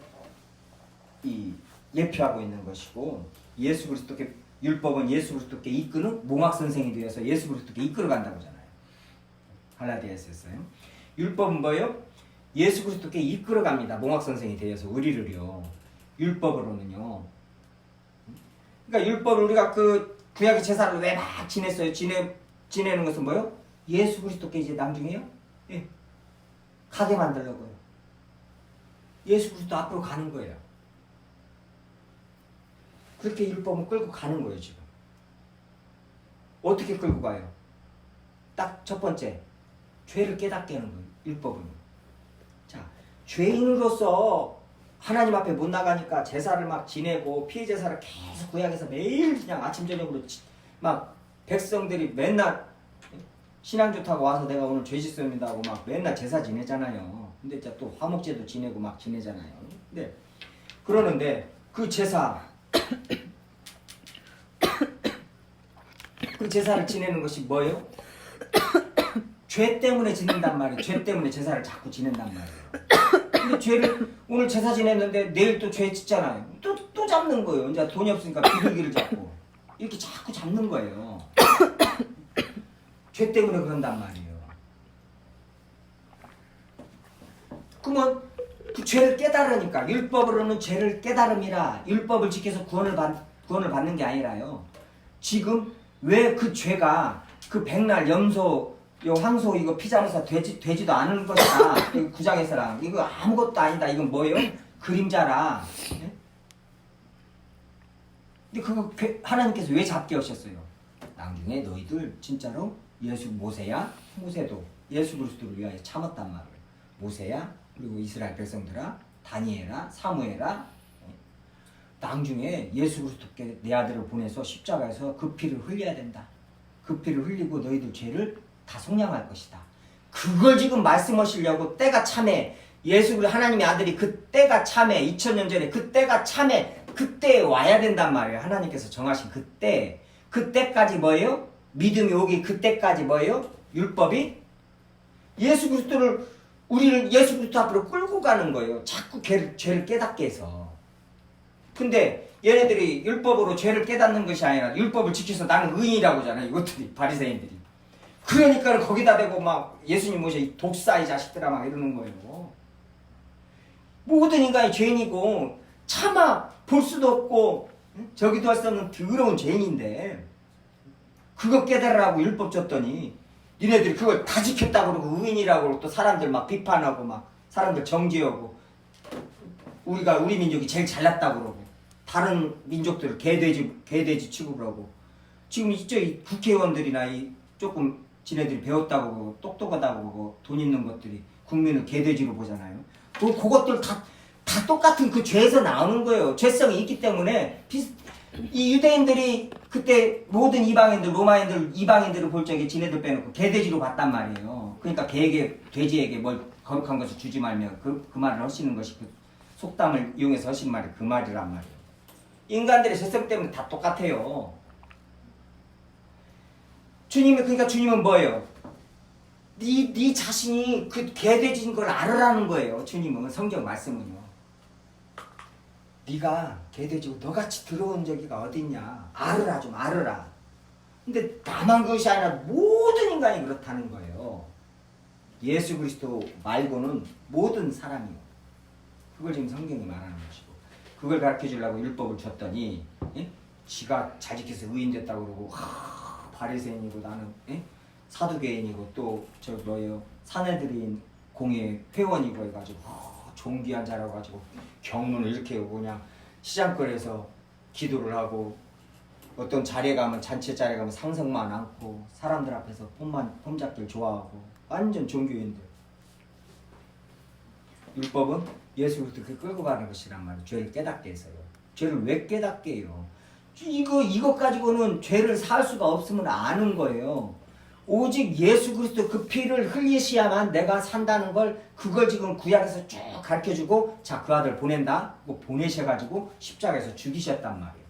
예표하고 있는 것이고, 예수 그리스도께 율법은 예수 그리스도께 이끄는 몽학 선생이 되어서 예수 그리스도께 이끌어 간다고 하잖아요. 갈라디아서였어요. 율법은 뭐예요? 예수 그리스도께 이끌어 갑니다. 몽학 선생이 되어서 우리를요. 율법으로는요. 그러니까 율법을 우리가 그 구약의 제사를 왜 막 지냈어요? 지내는 것은 뭐예요? 예수 그리스도께 이제 나중에요? 예. 가게 만들려고요. 예수 그리스도 앞으로 가는 거예요. 그렇게 율법은 끌고 가는 거예요, 지금. 어떻게 끌고 가요? 딱 첫 번째, 죄를 깨닫게 하는 거예요, 율법은. 자, 죄인으로서 하나님 앞에 못 나가니까 제사를 막 지내고 피해 제사를 계속 구약에서 매일 그냥 아침 저녁으로 막 백성들이 맨날 신앙주 타고 와서 내가 오늘 죄 씻습니다 하고 막 맨날 제사 지내잖아요. 근데 이제 또 화목제도 지내고 막 지내잖아요. 근데 그러는데 그 제사 그 제사를 지내는 것이 뭐예요? 죄 때문에 지낸단 말이에요. 죄 때문에 제사를 자꾸 지낸단 말이에요. 근데 근데 죄를 오늘 제사 지냈는데 내일 또 죄 짓잖아요. 또 잡는 거예요. 이제 돈이 없으니까 비둘기를 잡고 이렇게 자꾸 잡는 거예요. 죄 때문에 그런단 말이에요. 그러면 그 죄를 깨달으니까 율법으로는 죄를 깨달음이라 율법을 지켜서 구원을 받는 게 아니라요. 지금 왜 그 죄가 그 백날 염소 요 황소 이거 피장사 되지도 않은 것이다. 9장에서랑 이거 아무것도 아니다. 이건 뭐예요? 그림자라. 예? 근데 그거 하나님께서 왜 잡게 하셨어요? 나중에 너희들 진짜로 모세도 예수 그리스도를 위하여 참았단 말이에요. 모세야 그리고 이스라엘 백성들아 다니엘아 사무엘아 나중에 예수 그리스도께 내 아들을 보내서 십자가에서 그 피를 흘려야 된다. 그 피를 흘리고 너희들 죄를 다 속량할 것이다. 그걸 지금 말씀하시려고 때가 참에 예수 그리스도 하나님의 아들이 그 때가 참에 2000년 전에 그 때가 참에 그때에 와야 된단 말이에요. 하나님께서 정하신 그때까지 뭐예요? 믿음이 오기 그때까지 뭐예요? 율법이 우리를 예수 그리스도 앞으로 끌고 가는 거예요. 자꾸 죄를 깨닫게 해서. 근데 얘네들이 율법으로 죄를 깨닫는 것이 아니라 율법을 지켜서 나는 의인이라고 하잖아요. 이것들이 바리새인들이. 그러니까 거기다 대고 막 예수님 모셔 독사 이 자식들아 막 이러는 거예요. 모든 인간이 죄인이고 차마 볼 수도 없고 저기도 할 수 없는 더러운 죄인인데 그거 깨달으라고 율법 줬더니 니네들이 그걸 다 지켰다고 그러고 의인이라고 또 사람들 막 비판하고 막 사람들 정죄하고 우리 민족이 제일 잘났다고 그러고 다른 민족들을 개돼지 취급을 하고 지금 이쪽 국회의원들이나 조금 지네들이 배웠다고 그러고 똑똑하다고 그러고 돈 있는 것들이 국민을 개돼지로 보잖아요. 그것들 다 똑같은 그 죄에서 나오는 거예요. 죄성이 있기 때문에 이 유대인들이 그때 모든 이방인들 로마인들 이방인들을 볼 적에 지네들 빼놓고 개돼지로 봤단 말이에요. 그러니까 돼지에게 뭘 거룩한 것을 주지 말며 그 말을 하시는 것이 그 속담을 이용해서 하신 말이 그 말이란 말이에요. 인간들의 죄성 때문에 다 똑같아요. 그러니까 주님은 뭐예요? 네 자신이 그 개돼지인 걸 알으라는 거예요. 주님은 성경 말씀은요. 네가 개돼지고 너같이 들어온 적이가 어딨냐. 알으라 좀 알으라. 근데 나만 그것이 아니라 모든 인간이 그렇다는 거예요. 예수 그리스도 말고는 모든 사람이요. 그걸 지금 성경이 말하는 것이고 그걸 가르쳐 주려고 율법을 줬더니 지가 잘 지켜서 의인 됐다고 그러고 바리새인이고 나는 사두개인이고 또 사내들인 공예 회원이고 해가지고 존귀한 자라고 가지고 경문을 이렇게 오고 그냥 시장거리에서 기도를 하고 어떤 자리에 가면 잔치 자리에 가면 상성만 안고 사람들 앞에서 폼 잡기를 좋아하고 완전 종교인들. 율법은 예수 그리스도 끌고 가는 것이란 말이에요. 죄를 깨닫게 해서요. 죄를 왜 깨닫게 해요? 이것 가지고는 죄를 살 수가 없음을 아는 거예요. 오직 예수 그리스도 그 피를 흘리셔야만 내가 산다는 걸 그걸 지금 구약에서 쭉 가르쳐주고 자 그 아들 보낸다. 보내셔가지고 십자가에서 죽이셨단 말이에요.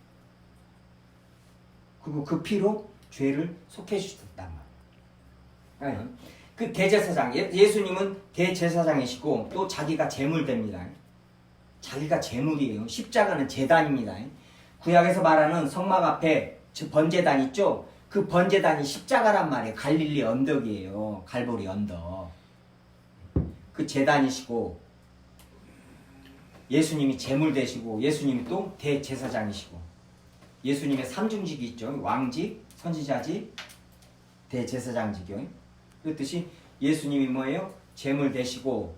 그리고 그 피로 죄를 속해 주셨단 말이에요. 그 대제사장 예수님은 대제사장이시고 또 자기가 제물됩니다. 자기가 제물이에요. 십자가는 제단입니다. 구약에서 말하는 성막 앞에 번제단 있죠? 그 번제단이 십자가란 말이에요. 갈릴리 언덕이에요. 갈보리 언덕. 그 제단이시고 예수님이 제물 되시고 예수님이 또 대제사장이시고 예수님의 삼중직이 있죠. 왕직, 선지자직, 대제사장직이요. 그렇듯이 예수님이 뭐예요? 제물 되시고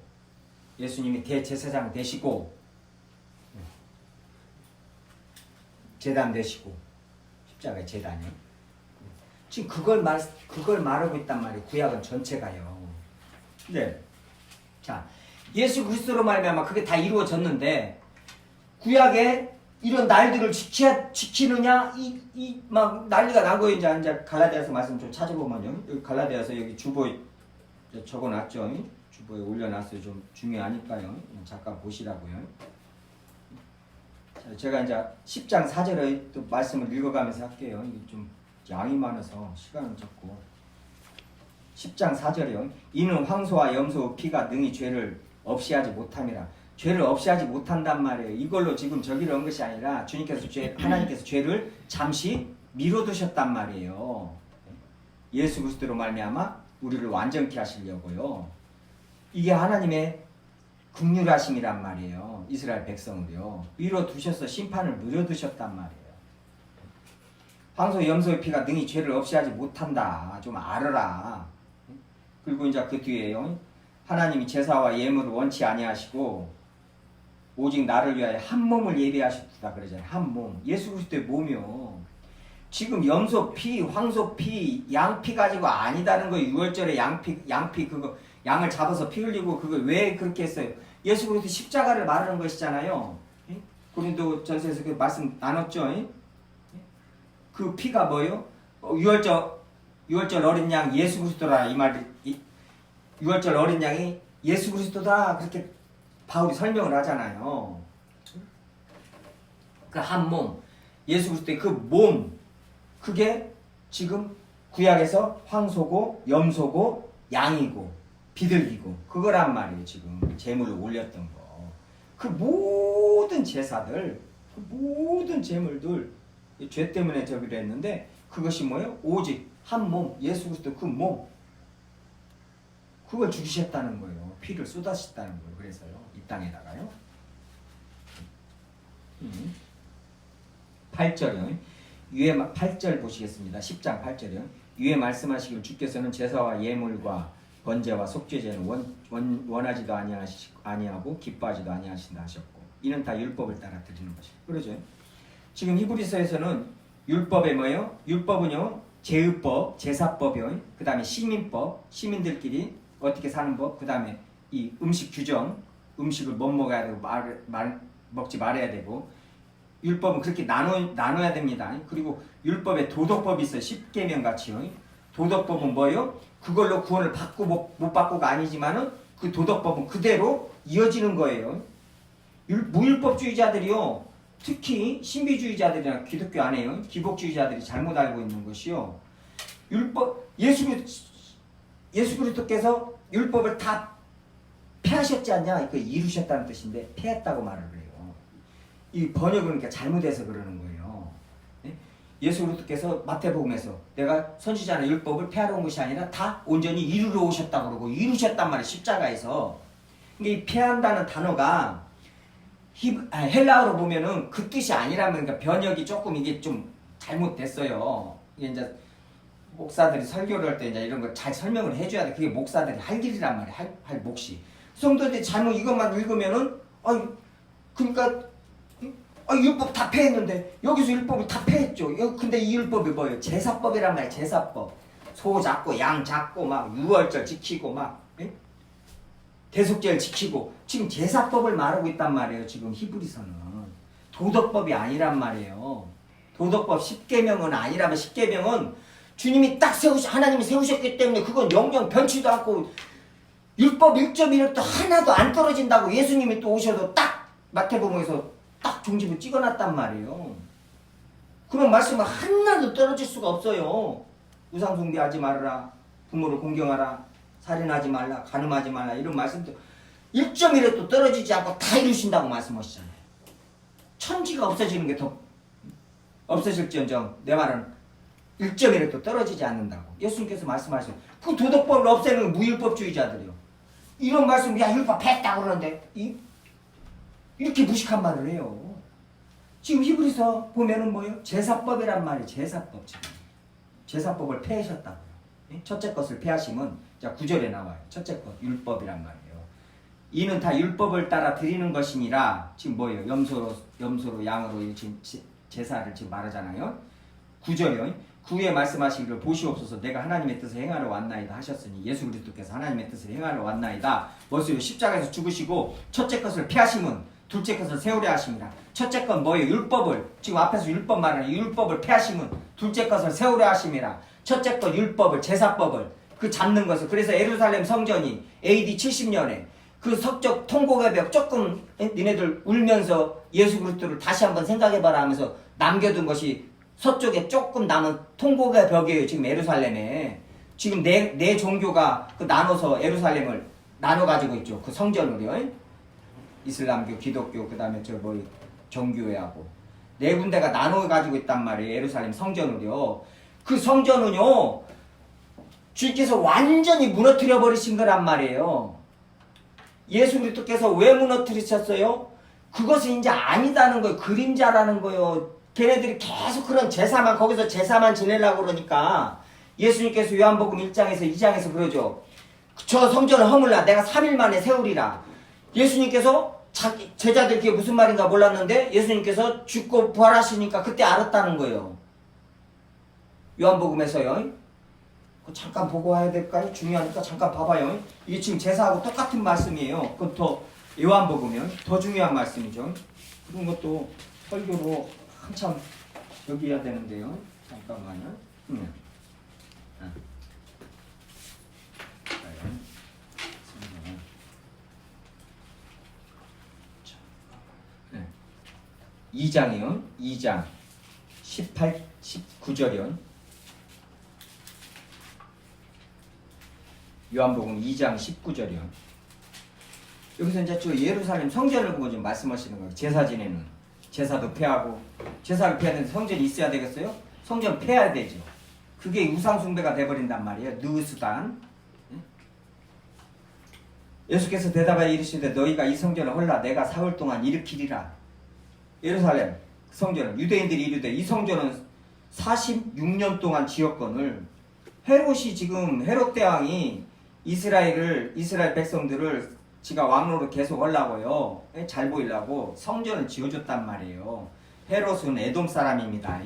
예수님이 대제사장 되시고 제단 되시고 십자가의 제단이요. 지금 그걸 말하고 있단 말이에요. 구약은 전체가요. 네. 자, 예수 그리스도로 말미암아 그게 다 이루어졌는데 구약에 이런 날들을 지키느냐 막 난리가 난 거예요. 이제 갈라디아서 말씀 좀 찾아보면요. 여기 갈라디아서 여기 주보에 적어놨죠. 주보에 올려놨어요. 좀 중요하니까요. 잠깐 보시라고요. 자, 제가 이제 10장 4절에 또 말씀을 읽어가면서 할게요. 이게 좀 양이 많아서 시간은 적고 10장 4절이요. 이는 황소와 염소 피가 능히 죄를 없이 하지 못함이라. 죄를 없이 하지 못한단 말이에요. 이걸로 지금 저기를 한 것이 아니라 하나님께서 죄를 잠시 미뤄두셨단 말이에요. 예수 그리스도로 말미암아 우리를 완전케 하시려고요. 이게 하나님의 긍휼하심이란 말이에요. 이스라엘 백성을요. 미뤄두셔서 심판을 미뤄두셨단 말이에요. 황소 염소의 피가 능히 죄를 없이 하지 못한다. 좀 알아라. 그리고 이제 그 뒤에요. 하나님이 제사와 예물을 원치 아니하시고 오직 나를 위하여 한 몸을 예배하셨다 그러잖아요. 한 몸. 예수 그리스도의 몸이요. 지금 염소 피, 황소 피, 양 피 가지고 아니다는 거. 6월절에 양피 그거 양을 잡아서 피 흘리고 그거 왜 그렇게 했어요? 예수 그리스도 십자가를 말하는 것이잖아요. 고린도 전서에서 그 말씀 나눴죠. 그 피가 뭐예요? 6월절 어린 양 예수 그리스도라 이 말이 6월절 어린 양이 예수 그리스도다 그렇게 바울이 설명을 하잖아요. 그 한 몸, 예수 그리스도의 그 몸, 그게 지금 구약에서 황소고 염소고 양이고 비둘기고 그거란 말이에요. 지금 제물을 올렸던 거. 그 모든 제사들, 그 모든 제물들 죄 때문에 저기를 했는데 그것이 뭐예요? 오직 한 몸, 예수 그리스도 그 몸, 그걸 죽이셨다는 거예요. 피를 쏟아셨다는 거예요. 그래서요. 이 땅에다가요. 8절이요. 위에 8절 보시겠습니다. 10장 8절이요. 위에 말씀하시길 주께서는 제사와 예물과 번제와 속죄제는 원하지도 아니하고 기뻐하지도 아니하신다 하셨고 이는 다 율법을 따라 드리는 것이에요. 그러죠. 지금 히브리서에서는 율법에 뭐예요? 율법은요. 제의법, 제사법이요. 그 다음에 시민법, 시민들끼리 어떻게 사는 법, 그 다음에 이 음식 규정, 음식을 못 먹어야 되고 먹지 말아야 되고 율법은 그렇게 나눠야 됩니다. 그리고 율법에 도덕법이 있어요. 10계명 같이요. 도덕법은 뭐예요? 그걸로 구원을 받고 못 받고가 아니지만은 그 도덕법은 그대로 이어지는 거예요. 무율법주의자들이요. 특히 신비주의자들이나 기독교 안에요. 기복주의자들이 잘못 알고 있는 것이요. 율법 예수 그리스도께서 율법을 다 폐하셨지 않냐? 그 이루셨다는 뜻인데 폐했다고 말을 해요. 이 번역은 그러니까 잘못해서 그러는 거예요. 예수 그리스도께서 마태복음에서 내가 선지자나 율법을 폐하러 온 것이 아니라 다 온전히 이루러 오셨다고 그러고 이루셨단 말이에요. 십자가에서. 근데 이 폐한다는 단어가 헬라어로 보면은 그 뜻이 아니라면 그러니까 번역이 조금 이게 좀 잘못됐어요. 이게 이제 목사들이 설교를 할 때 이제 이런 거 잘 설명을 해줘야 돼. 그게 목사들이 할 일이란 말이야. 할 몫이. 성도들이 잘못 이것만 읽으면은 그러니까 율법 다 폐했는데 여기서 율법을 다 폐했죠. 근데 이 율법이 뭐예요? 제사법이란 말이에요. 제사법. 소 잡고 양 잡고 막 유월절 지키고 막 대속절 지키고 지금 제사법을 말하고 있단 말이에요. 지금 히브리서는 도덕법이 아니란 말이에요. 도덕법 10계명은 아니라면 10계명은 주님이 딱 하나님이 세우셨기 때문에 그건 영영 변치도 않고 율법 1.1도 하나도 안 떨어진다고 예수님이 또 오셔도 딱 마태복음에서 딱 종집을 찍어놨단 말이에요. 그런 말씀은 하나도 떨어질 수가 없어요. 우상 숭배하지 말아라. 부모를 공경하라. 살인하지 말라. 간음하지 말라. 이런 말씀도 1.1도 떨어지지 않고 다 이루신다고 말씀하시잖아요. 천지가 없어지는 게 더 없어질지언정 내 말은 1.1도 떨어지지 않는다고 예수님께서 말씀하시죠. 그 도덕법을 없애는 무율법주의자들이요. 이런 말씀 야 율법 폐했다고 그러는데 이렇게 무식한 말을 해요. 지금 히브리서 보면은 뭐예요? 제사법이란 말이에요. 제사법. 제사법을 폐하셨다고요. 첫째 것을 폐하시면 자 9절에 나와요. 첫째 것 율법이란 말이에요. 이는 다 율법을 따라 드리는 것이니라. 지금 뭐예요? 염소로 양으로 지금 제사를 지금 말하잖아요. 9절이요. 구에 말씀하시기를 보시옵소서 내가 하나님의 뜻을 행하러 왔나이다 하셨으니 예수 그리스도께서 하나님의 뜻을 행하러 왔나이다. 무엇이요? 십자가에서 죽으시고 첫째 것을 폐하시면 둘째 것을 세우려 하십니다. 첫째 건 뭐예요? 율법을 지금 앞에서 율법 말하는 율법을 폐하시면 둘째 것을 세우려 하심이라. 첫째 것 율법을 제사법을 그 잡는 것을 그래서 예루살렘 성전이 AD 70년에 그 석적 통곡의 벽 조금 니네들 울면서 예수 그리스도를 다시 한번 생각해봐라 하면서 남겨둔 것이 서쪽에 조금 남은 통곡의 벽이에요. 지금 예루살렘에 지금 네 종교가 그 나눠서 예루살렘을 나눠 가지고 있죠. 그 성전을요. 이슬람교, 기독교, 그 다음에 정교회하고 네 군데가 나눠 가지고 있단 말이에요. 예루살렘 성전을요. 그 성전은요, 주님께서 완전히 무너뜨려 버리신 거란 말이에요. 예수 그리스도께서 왜 무너뜨리셨어요? 그것은 이제 아니다는 거예요. 그림자라는 거예요. 걔네들이 계속 그런 제사만, 거기서 제사만 지내려고 그러니까 예수님께서 요한복음 1장에서 2장에서 그러죠. 저 성전을 허물라 내가 3일 만에 세우리라. 예수님께서 자기 제자들 그게 무슨 말인가 몰랐는데 예수님께서 죽고 부활하시니까 그때 알았다는 거예요. 요한복음에서요. 잠깐 보고 와야 될까요? 중요하니까 잠깐 봐봐요. 이게 지금 제사하고 똑같은 말씀이에요. 그건 더 요한복음은 더 중요한 말씀이죠. 그런 것도 설교로 한참 여기 해야 되는데요. 잠깐만요. 네. 2장이요. 2장 18, 19절이요. 요한복음 2장 19절이요. 여기서 이제 저 예루살렘 성전을 보고 지금 말씀하시는 거예요. 제사 지내는. 제사도 폐하고. 제사를 폐하는데 성전이 있어야 되겠어요? 성전 폐해야 되죠. 그게 우상숭배가 돼버린단 말이에요. 느스단. 예수께서 대답하여 이르시되 너희가 이 성전을 헐라 내가 사흘 동안 일으키리라. 예루살렘 성전은 유대인들이 이르되 이 성전은 46년 동안 지었건을 헤롯이 지금 헤롯 대왕이 이스라엘 백성들을 지가 왕로로 계속 하려고요. 잘 보이려고 성전을 지어줬단 말이에요. 헤롯은 에돔 사람입니다.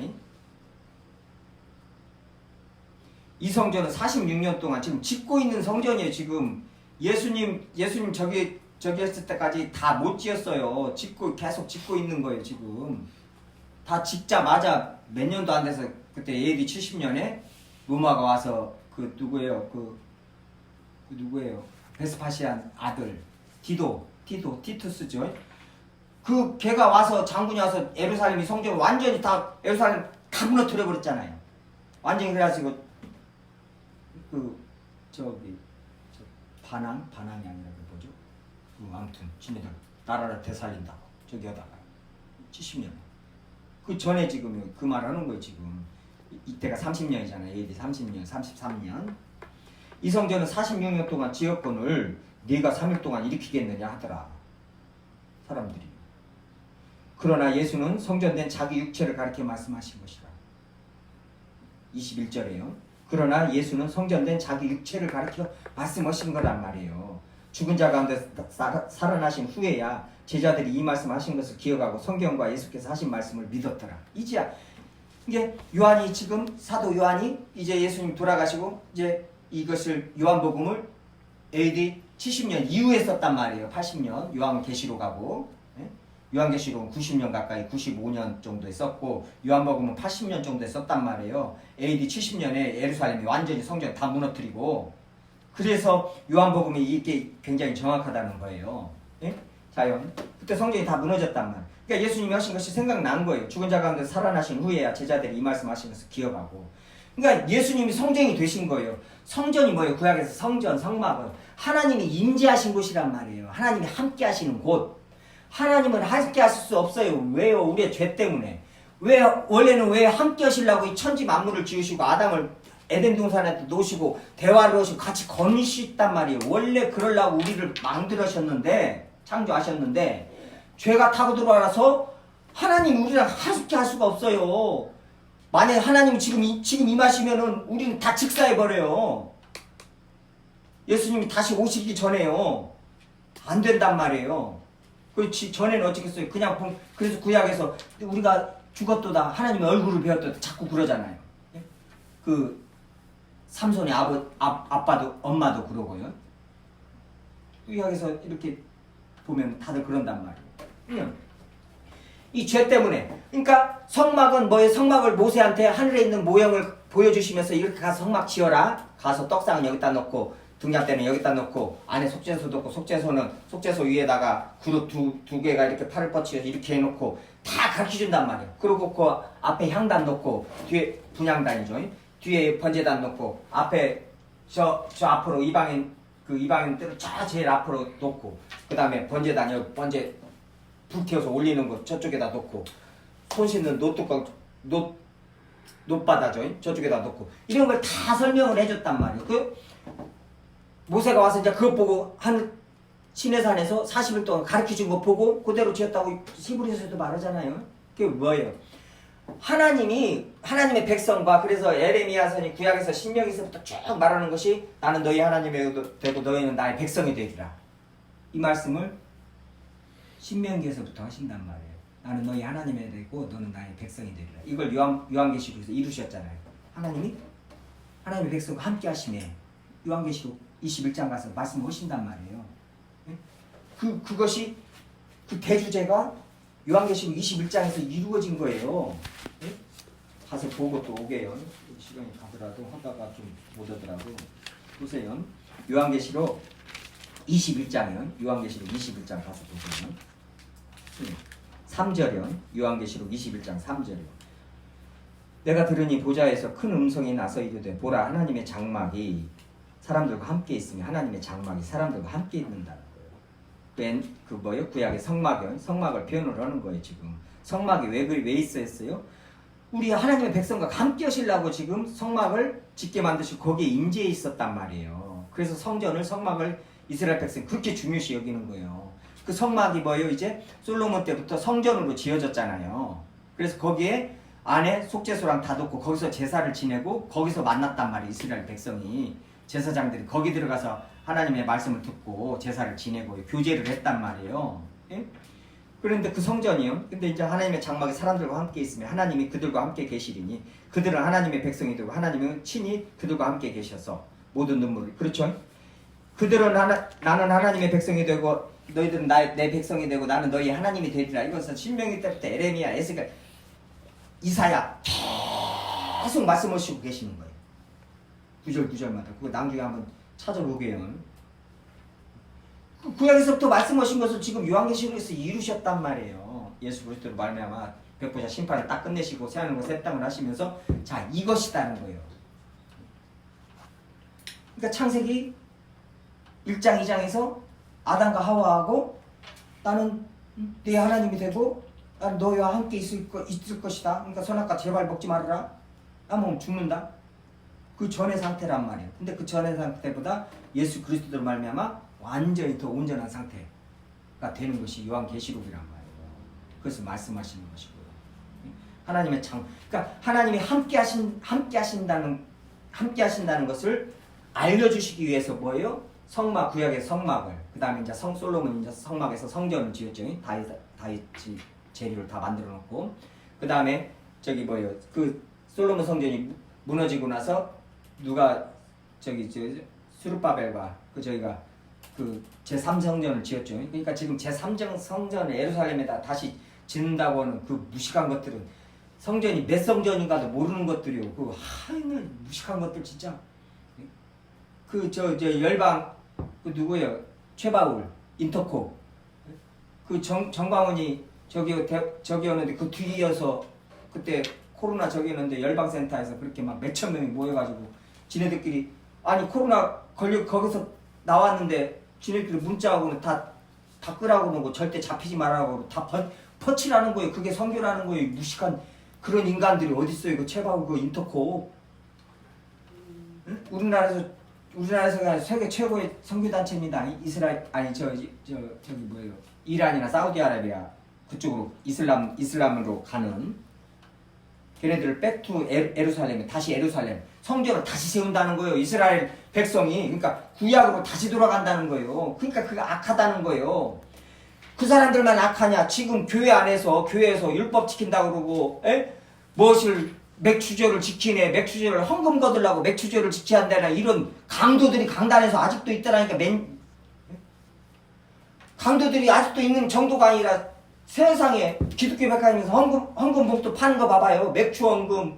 이 성전은 46년 동안 지금 짓고 있는 성전이에요. 지금 예수님 저기 했을 때까지 다 못 지었어요. 계속 짓고 있는 거예요. 지금 다 짓자마자 몇 년도 안 돼서 그때 AD 70년에 로마가 와서 그 누구예요? 그 누구예요? 베스파시안 아들 티투스죠. 그 걔가 와서 장군이 와서 예루살렘이 성전 완전히 다 예루살렘 다 무너뜨려 버렸잖아요. 완전히 그래가지고 반항이 아니라 그 뭐죠? 아무튼 지네들 나라를 되살린다고 저기 하다가 70년. 그 전에 지금 그 말 하는 거예요. 지금 이때가 30년이잖아요. AD 30년, 33년. 이 성전은 46년 동안 지었건을 네가 3일 동안 일으키겠느냐 하더라. 사람들이. 그러나 예수는 성전된 자기 육체를 가리켜 말씀하신 것이라. 21절에요. 그러나 예수는 성전된 자기 육체를 가리켜 말씀하신 거란 말이에요. 죽은 자 가운데 살아나신 후에야 제자들이 이 말씀하신 것을 기억하고 성경과 예수께서 하신 말씀을 믿었더라. 이제야 이게 요한이 지금 사도 요한이 이제 예수님 돌아가시고 이제 이것을 요한복음을 AD 70년 이후에 썼단 말이에요. 80년 요한계시록하고 요한계시록은 90년 가까이 95년 정도에 썼고 요한복음은 80년 정도에 썼단 말이에요. AD 70년에 예루살렘이 완전히 성전 다 무너뜨리고 그래서 요한복음이 이게 굉장히 정확하다는 거예요. 예? 자요. 그때 성전이 다 무너졌단 말이에요. 그러니까 예수님이 하신 것이 생각난 거예요. 죽은 자 가운데 살아나신 후에야 제자들이 이 말씀하신 것을 기억하고. 그러니까 예수님이 성전이 되신 거예요. 성전이 뭐예요? 구약에서 성전, 성막은 하나님이 임재하신 곳이란 말이에요. 하나님이 함께 하시는 곳. 하나님은 함께 하실 수 없어요. 왜요? 우리의 죄 때문에. 원래는 왜 함께 하시려고 이 천지 만물을 지으시고 아담을 에덴 동산에 놓으시고 대화를 하시고 같이 거니셨단 말이에요. 원래 그러려고 우리를 만들으셨는데 창조하셨는데 죄가 타고 들어와서 하나님 우리랑 함께 할 수가 없어요. 만약에 하나님 지금 임하시면은 우리는 다 직사해버려요. 예수님이 다시 오시기 전에요. 안 된단 말이에요. 그 전에는 어쩌겠어요. 그냥 그래서 구약에서 우리가 죽었도다 하나님의 얼굴을 배웠도다 자꾸 그러잖아요. 그 삼손의 아빠도 엄마도 그러고요. 구약에서 이렇게 보면 다들 그런단 말이에요. 이 죄 때문에. 그러니까 성막은 뭐예요? 성막을 모세한테 하늘에 있는 모형을 보여주시면서 이렇게 가서 성막 지어라. 가서 떡상은 여기다 넣고 등잔대는 여기다 넣고 안에 속죄소도 넣고 속죄소 위에다가 그릇 두 개가 이렇게 팔을 뻗치면서 이렇게 해놓고 다 가르쳐준단 말이에요. 그리고 그 앞에 향단 넣고 뒤에 분향단이죠. 뒤에 번제단 넣고 앞에 저 앞으로 이 방에 그 이방인들을 쫙 제일 앞으로 놓고 그 다음에 번제단 여기 번제 불 태워서 올리는 거 저쪽에다 놓고 손 씻는 노뚜껑 노바다죠 저쪽에다 놓고 이런 걸 다 설명을 해줬단 말이에요. 그 모세가 와서 이제 그것 보고 한 시내산에서 40일 동안 가르쳐준 거 보고 그대로 지었다고 히브리서에도 말하잖아요. 그게 뭐예요? 하나님의 백성과 그래서 에레미야서니 구약에서 신명기서부터 쭉 말하는 것이 나는 너희 하나님이 되고 너희는 나의 백성이 되리라. 이 말씀을 신명기에서부터 하신단 말이에요. 나는 너희 하나님이 되고 너는 나의 백성이 되리라. 이걸 요한계시록에서 이루셨잖아요. 하나님의 백성과 함께 하심에 요한계시록 21장 가서 말씀하신단 말이에요. 그것이 그 대주제가 요한계시록 21장에서 이루어진 거예요. 가서 보고 또 오게요. 시간이 가더라도 하다가 좀 못 오더라도 보세요. 요한계시록 21장이요. 요한계시록 21장 가서 보세요. 3절이요. 요한계시록 21장 3절이요. 내가 들으니 보좌에서 큰 음성이 나서 이르되 보라 하나님의 장막이 사람들과 함께 있으며 하나님의 장막이 사람들과 함께 있는다는 거예요. 그 뭐예요? 구약의 성막을 표현을 하는 거예요. 지금 성막이 왜 있었어요? 우리 하나님의 백성과 함께 하시려고 지금 성막을 짓게 만드시고 거기에 임재해 있었단 말이에요. 그래서 성막을 이스라엘 백성이 그렇게 중요시 여기는 거예요. 그 성막이 뭐예요? 이제 솔로몬 때부터 성전으로 지어졌잖아요. 그래서 거기에 안에 속죄소랑 다 놓고 거기서 제사를 지내고 거기서 만났단 말이에요. 이스라엘 백성이 제사장들이 거기 들어가서 하나님의 말씀을 듣고 제사를 지내고 교제를 했단 말이에요. 예? 그런데 그 성전이요. 근데 이제 하나님의 장막이 사람들과 함께 있으면 하나님이 그들과 함께 계시리니 그들은 하나님의 백성이 되고 하나님은 친히 그들과 함께 계셔서 모든 눈물을 그렇죠? 그들은 나는 하나님의 백성이 되고 너희들은 내 백성이 되고 나는 너희 하나님이 되리라. 이것은 신명기 때부터 에레미야, 에스겔, 이사야 계속 말씀하시고 계시는 거예요. 구절마다 그거 나중에 한번 찾아보게요. 그 구약에서부터 말씀하신 것을 지금 요한계시록에서 이루셨단 말이에요. 예수 그리스도로 말미암아 백보자 심판을 딱 끝내시고 새하늘과 새 땅을 하시면서 자 이것이다는 거예요. 그러니까 창세기 1장 2장에서 아담과 하와하고 나는 네 하나님이 되고 나는 너희와 함께 있을 것이다. 그러니까 선악과 제발 먹지 말아라. 먹으면 죽는다. 그 전의 상태란 말이에요. 근데 그 전의 상태보다 예수 그리스도로 말미암아 완전히 더 온전한 상태가 되는 것이 요한계시록이란 말이에요. 그래서 말씀하시는 것이고요. 하나님의 그러니까 하나님이 함께 하신다는 것을 알려주시기 위해서 뭐예요? 구약의 성막을 그 다음에 이제 솔로몬이 이제 성막에서 성전을 지었죠. 다윗이 재료를 다 만들어 놓고 그 다음에 그 솔로몬 성전이 무너지고 나서 누가 스룹바벨과 그 제3성전을 지었죠. 그러니까 지금 제3성전을 예루살렘에다 다시 짓는다고 하는 그 무식한 것들은 성전이 몇 성전인가도 모르는 것들이요. 그 무식한 것들 진짜. 열방 그 누구예요? 최바울 인터코 그 정광훈이 저기였는데 그 뒤이어서 그때 코로나 저기였는데 열방센터에서 그렇게 막 몇천 명이 모여가지고 지네들끼리 아니 코로나 걸려 거기서 나왔는데 지네들끼리 문자하고는 다 끄라고 그러고 절대 잡히지 말라고 다 퍼치라는 거예요. 그게 선교라는 거예요. 무식한 그런 인간들이 어딨어요. 그 최바울 그 인터코 응? 우리나라에서 세계 최고의 선교단체입니다. 이스라엘 이란이나 사우디아라비아 그쪽으로 이슬람으로 가는 걔네들을 백투 예루살렘에 다시 예루살렘 성전을 다시 세운다는 거예요. 이스라엘 백성이 그러니까 구약으로 다시 돌아간다는 거예요. 그러니까 그게 악하다는 거예요. 그 사람들만 악하냐? 지금 교회에서 율법 지킨다고 그러고 무엇을 맥주제를 지키네 맥주제를 헌금 거들라고 맥주제를 지켜야 한다나 이런 강도들이 강단에서 아직도 있더라니까 강도들이 아직도 있는 정도가 아니라 세상에 기독교 백화점에서 헌금 봉투 파는 거 봐봐요. 맥주 헌금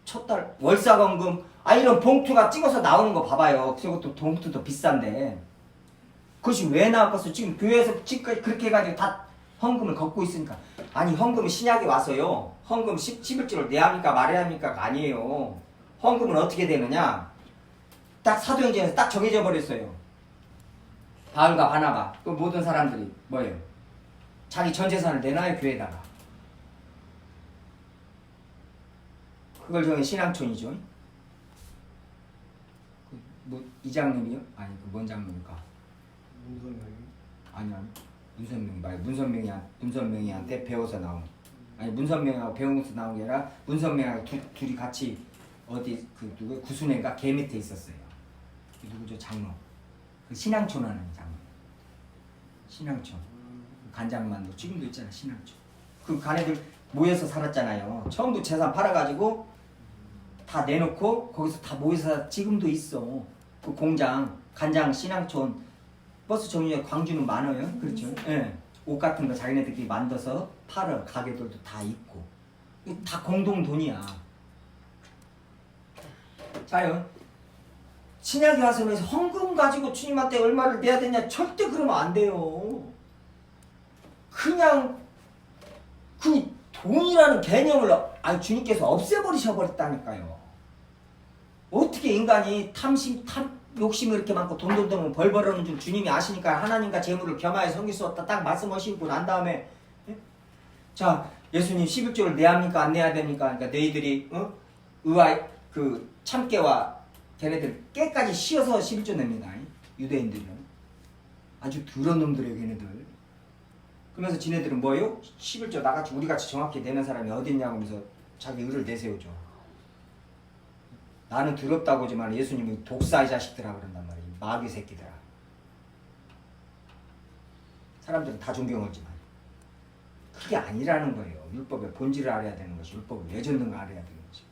첫달 월사건금 이런 봉투가 찍어서 나오는 거 봐봐요. 그것도 봉투도 비싼데 그것이 왜 나왔겠어? 지금 교회에서 그렇게 해가지고 다 헌금을 걷고 있으니까. 아니 헌금이 신약에 와서요. 헌금 11조를 내야 합니까 말해야 합니까? 아니에요. 헌금은 어떻게 되느냐? 딱 사도행전에서 딱 정해져 버렸어요. 바울과 바나바 그 모든 사람들이 뭐예요? 자기 전 재산을 내놔요 교회에다가. 그걸 정해 신앙촌이죠. 뭐 이장님이요? 아니 그 뭔 장님일까? 아니 문선명이 말고 문선명이한테 배워서 나온. 아니 문선명하고 배우면서 나온 게 아니라 문선명하고 둘이 같이 어디 그 누구 구순회가 개 밑에 있었어요. 누구죠? 장로. 그 신앙촌 하는 장로. 신앙촌. 간장만도 지금도 있잖아 신앙촌. 그 가네들 모여서 살았잖아요. 처음부터 재산 팔아가지고 다 내놓고 거기서 다 모여서 지금도 있어. 그 공장 간장 신앙촌 버스 정류장 광주는 많아요. 그렇죠. 예. 옷 같은 거 자기네들끼리 만들어서 팔아. 가게들도 다 있고. 다 공동 돈이야. 자요. 신약에 와서는 헌금 가지고 주님한테 얼마를 내야 되냐 절대 그러면 안 돼요. 그냥 그 돈이라는 개념을 주님께서 없애버리셔버렸다니까요. 어떻게 인간이 욕심이 이렇게 많고 돈 벌 벌어는 줄 주님이 아시니까 하나님과 재물을 겸하여 섬길 수 없다 딱 말씀하시고 난 다음에 자 예수님 11조를 내야 합니까 안 내야 됩니까? 그러니까 너희들이 의와 그 참깨와 걔네들 깨까지 씌어서 11조 냅니다. 유대인들은 아주 더러운 놈들이에요 걔네들. 그러면서 지네들은 뭐예요? 11조 나같이 우리같이 정확히 내는 사람이 어디 있냐고 하면서 자기 의를 내세우죠. 나는 더럽다고 하지만 예수님이 독사의 자식들아 그런단 말이에요. 마귀 새끼들아. 사람들은 다 존경하지만 그게 아니라는 거예요. 율법의 본질을 알아야 되는 것이 율법을 왜 줬는가 알아야 되는 거지.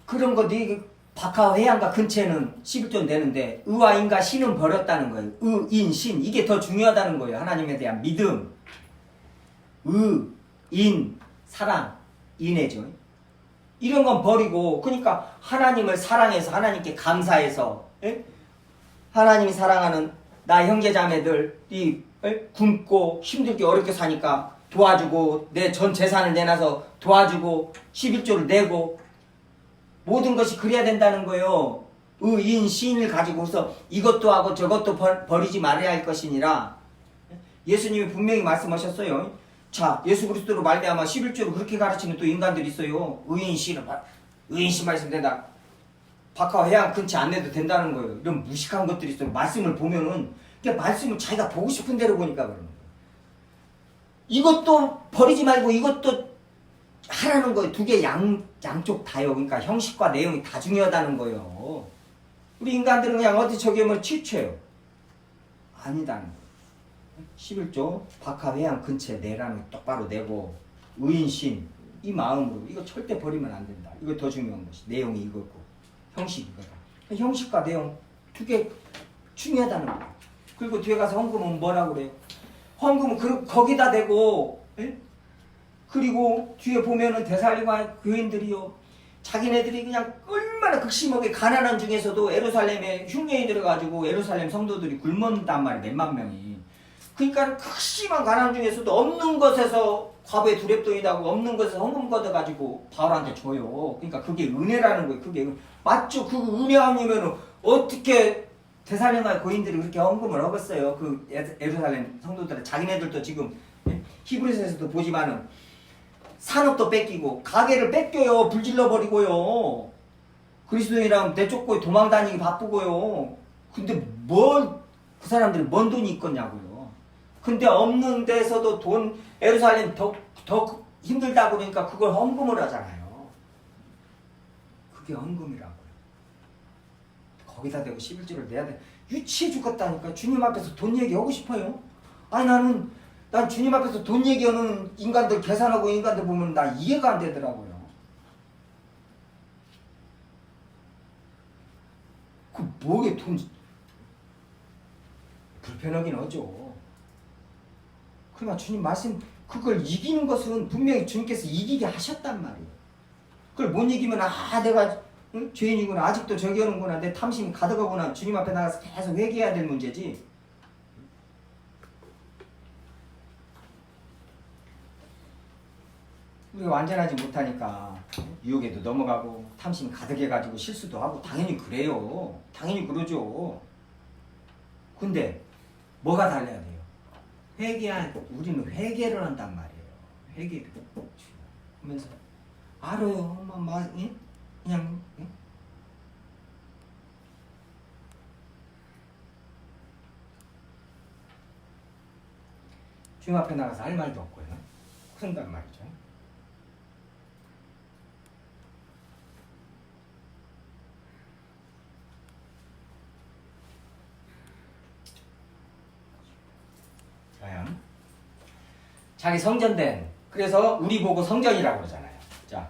그런 거 네 박하 회양과 근처에는 11조 내는데 의와 인과 신은 버렸다는 거예요. 의, 인, 신 이게 더 중요하다는 거예요. 하나님에 대한 믿음, 의, 인, 사랑, 인애죠. 이런 건 버리고 그러니까 하나님을 사랑해서 하나님께 감사해서 하나님이 사랑하는 나 형제자매들이 굶고 힘들게 어렵게 사니까 도와주고 내 전 재산을 내놔서 도와주고 11조를 내고 모든 것이 그래야 된다는 거예요. 의인 시인을 가지고서 이것도 하고 저것도 버리지 말아야 할 것이니라. 예수님이 분명히 말씀하셨어요. 자 예수 그리스도로 말미암아 11조를 그렇게 가르치는 또 인간들이 있어요. 의인 시인 말씀 된다. 박하 회양 근처 안 내도 된다는 거예요. 이런 무식한 것들이 있어요. 말씀을 보면은 그냥 말씀을 자기가 보고 싶은 대로 보니까 그러는 거예요. 이것도 버리지 말고 이것도 하라는 거예요. 두 개 양쪽 다요. 그러니까 형식과 내용이 다 중요하다는 거예요. 우리 인간들은 그냥 어디 저기 뭐 치우쳐요. 아니다는 거예요. 11조 박하 회양 근처에 내라는 거 똑바로 내고 의인신 이 마음으로 이거 절대 버리면 안 된다. 이거 더 중요한 것이 내용이 이거고 형식이 이거다. 형식과 내용 두 개 중요하다는 거예요. 그리고 뒤에 가서 헌금은 뭐라고 그래요? 헌금은 거기다 대고 그리고 뒤에 보면은 데살리가 교인들이요. 자기네들이 그냥 얼마나 극심하게 가난한 중에서도 예루살렘에 흉년이 들어가지고 예루살렘 성도들이 굶는단 말이에요. 몇만 명이. 그러니까 극심한 가난 중에서도 없는 것에서 과부의 두렵돈이라고 없는 것에서 헌금 걷어가지고 바울한테 줘요. 그러니까 그게 은혜라는 거예요. 그게 맞죠. 그 은혜 아니면은 어떻게 데살리가 교인들이 그렇게 헌금을 하겠어요. 그 예루살렘 성도들은 자기네들도 지금 히브리서에서도 보지만은 산업도 뺏기고 가게를 뺏겨요. 불질러버리고요. 그리스도인이랑 내쫓고 도망다니기 바쁘고요. 근데 뭘 그 사람들이 뭔 돈이 있겠냐고요. 근데 없는 데서도 돈 예루살렘 더 힘들다 그러니까 그걸 헌금을 하잖아요. 그게 헌금이라고요. 거기다 대고 11조를 내야 돼. 유치해 죽겠다니까. 주님 앞에서 돈 얘기하고 싶어요. 아니 난 주님 앞에서 돈 얘기하는 인간들 계산하고 인간들 보면 나 이해가 안 되더라고요. 그 뭐게 돈 불편하긴 하죠. 그러나 주님 말씀 그걸 이기는 것은 분명히 주님께서 이기게 하셨단 말이에요. 그걸 못 이기면 내가 죄인이구나 아직도 저기 하는구나 내 탐심이 가득하구나 주님 앞에 나가서 계속 회개해야 될 문제지. 우리가 완전하지 못하니까 유혹에도 넘어가고 탐심 가득해가지고 실수도 하고 당연히 그래요. 당연히 그러죠. 근데 뭐가 달라야 돼요? 우리는 회개를 한단 말이에요. 회개를 하면서 알아요. 예? 그냥 예? 주님 앞에 나가서 할 말도 없고요. 그런단 말이죠. 자기 성전된, 그래서 우리 보고 성전이라고 그러잖아요. 자,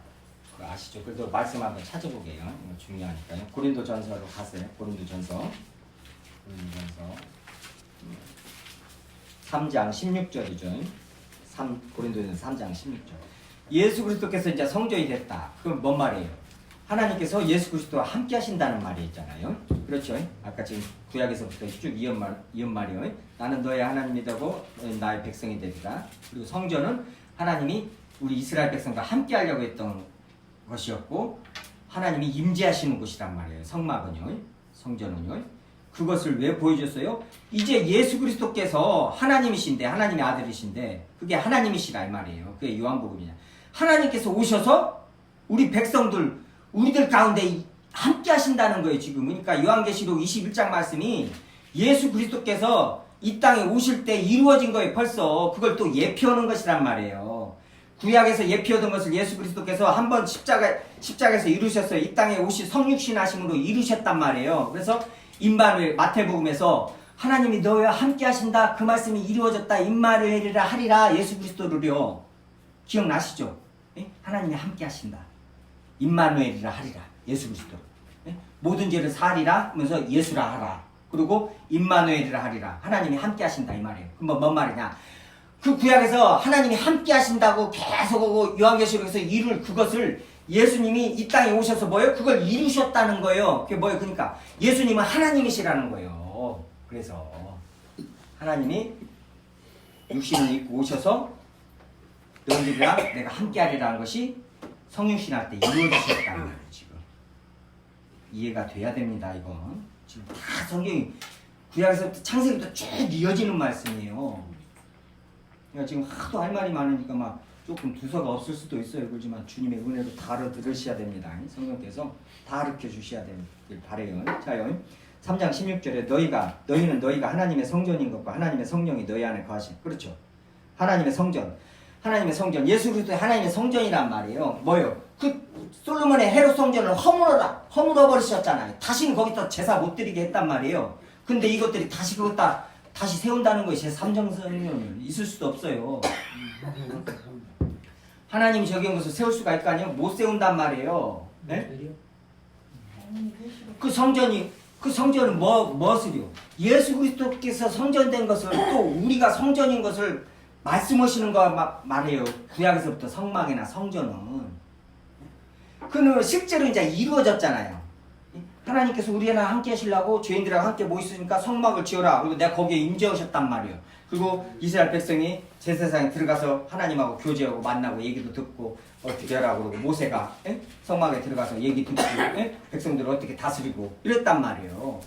그거 아시죠? 그래도 말씀 한번 찾아보게요. 이거 중요하니까요. 고린도전서로 가세요. 고린도전서 3장 16절이죠. 고린도전서 3장 16절. 예수 그리스도께서 이제 성전이 됐다. 그럼 뭔 말이에요? 하나님께서 예수 그리스도와 함께 하신다는 말이 있잖아요. 그렇죠? 아까 지금 구약에서부터 쭉 이은 말이요. 나는 너의 하나님이 되고 너는 나의 백성이 되리라. 그리고 성전은 하나님이 우리 이스라엘 백성과 함께 하려고 했던 것이었고 하나님이 임재하시는 곳이란 말이에요. 성막은요. 성전은요. 그것을 왜 보여줬어요? 이제 예수 그리스도께서 하나님이신데, 하나님의 아들이신데 그게 하나님이시라 이 말이에요. 그게 요한복음이냐. 하나님께서 오셔서 우리 백성들 우리들 가운데 함께 하신다는 거예요, 지금. 그러니까 요한계시록 21장 말씀이 예수 그리스도께서 이 땅에 오실 때 이루어진 거예요, 벌써. 그걸 또 예표하는 것이란 말이에요. 구약에서 예표하던 것을 예수 그리스도께서 한번 십자가에서 이루셨어요. 이 땅에 성육신 하심으로 이루셨단 말이에요. 그래서 임마누엘, 마태복음에서 하나님이 너와 함께 하신다, 그 말씀이 이루어졌다, 임마누엘이라 하리라, 예수 그리스도를요. 기억나시죠? 예? 하나님이 함께 하신다. 임마누엘이라 하리라. 예수 그리스도. 모든 죄를 사하리라 하면서 예수라 하라. 그리고 임마누엘이라 하리라. 하나님이 함께 하신다 이 말이에요. 그럼 뭔 말이냐? 그 구약에서 하나님이 함께 하신다고 계속 오고 요한계시록에서 이룰 그것을 예수님이 이 땅에 오셔서 뭐예요? 그걸 이루셨다는 거예요. 그게 뭐예요? 그러니까 예수님은 하나님이시라는 거예요. 그래서 하나님이 육신을 입고 오셔서 너희들이랑 내가 함께 하리라는 것이 성육신할 때 이루어지셨다는 거예요. 지금 이해가 돼야 됩니다. 이건 지금 다 성경이 구약에서부터 창세기부터 쭉 이어지는 말씀이에요. 그러니까 지금 하도 할 말이 많으니까 막 조금 두서가 없을 수도 있어요. 그렇지만 주님의 은혜로 다 알아들으셔야 됩니다. 성령께서 다 가르쳐 주셔야 되길 바래요. 자요. 3장 16절에 너희는 너희가 하나님의 성전인 것과 하나님의 성령이 너희 안에 거하신. 그렇죠. 하나님의 성전. 예수 그리스도의 하나님의 성전이란 말이에요. 뭐요? 그 솔로몬의 헤롯 성전을 허물어 버리셨잖아요. 다시는 거기다 제사 못 드리게 했단 말이에요. 근데 이것들이 다시 세운다는 것이 제3정성은 있을 수도 없어요. 하나님이 적용한 것을 세울 수가 있을 거 아니에요? 못 세운단 말이에요. 네? 그 성전은 무엇을요? 예수 그리스도께서 성전된 것을 또 우리가 성전인 것을 말씀하시는 거 말이에요. 구약에서부터 성막이나 성전은. 그는 실제로 이제 이루어졌잖아요. 하나님께서 우리랑 함께 하시려고 죄인들하고 함께 모이시니까 성막을 지어라. 그리고 내가 거기에 임재하셨단 말이에요. 그리고 이스라엘 백성이 제사장에 들어가서 하나님하고 교제하고 만나고 얘기도 듣고 어떻게 하라고 그러고 모세가 성막에 들어가서 얘기 듣고 백성들을 어떻게 다스리고 이랬단 말이에요.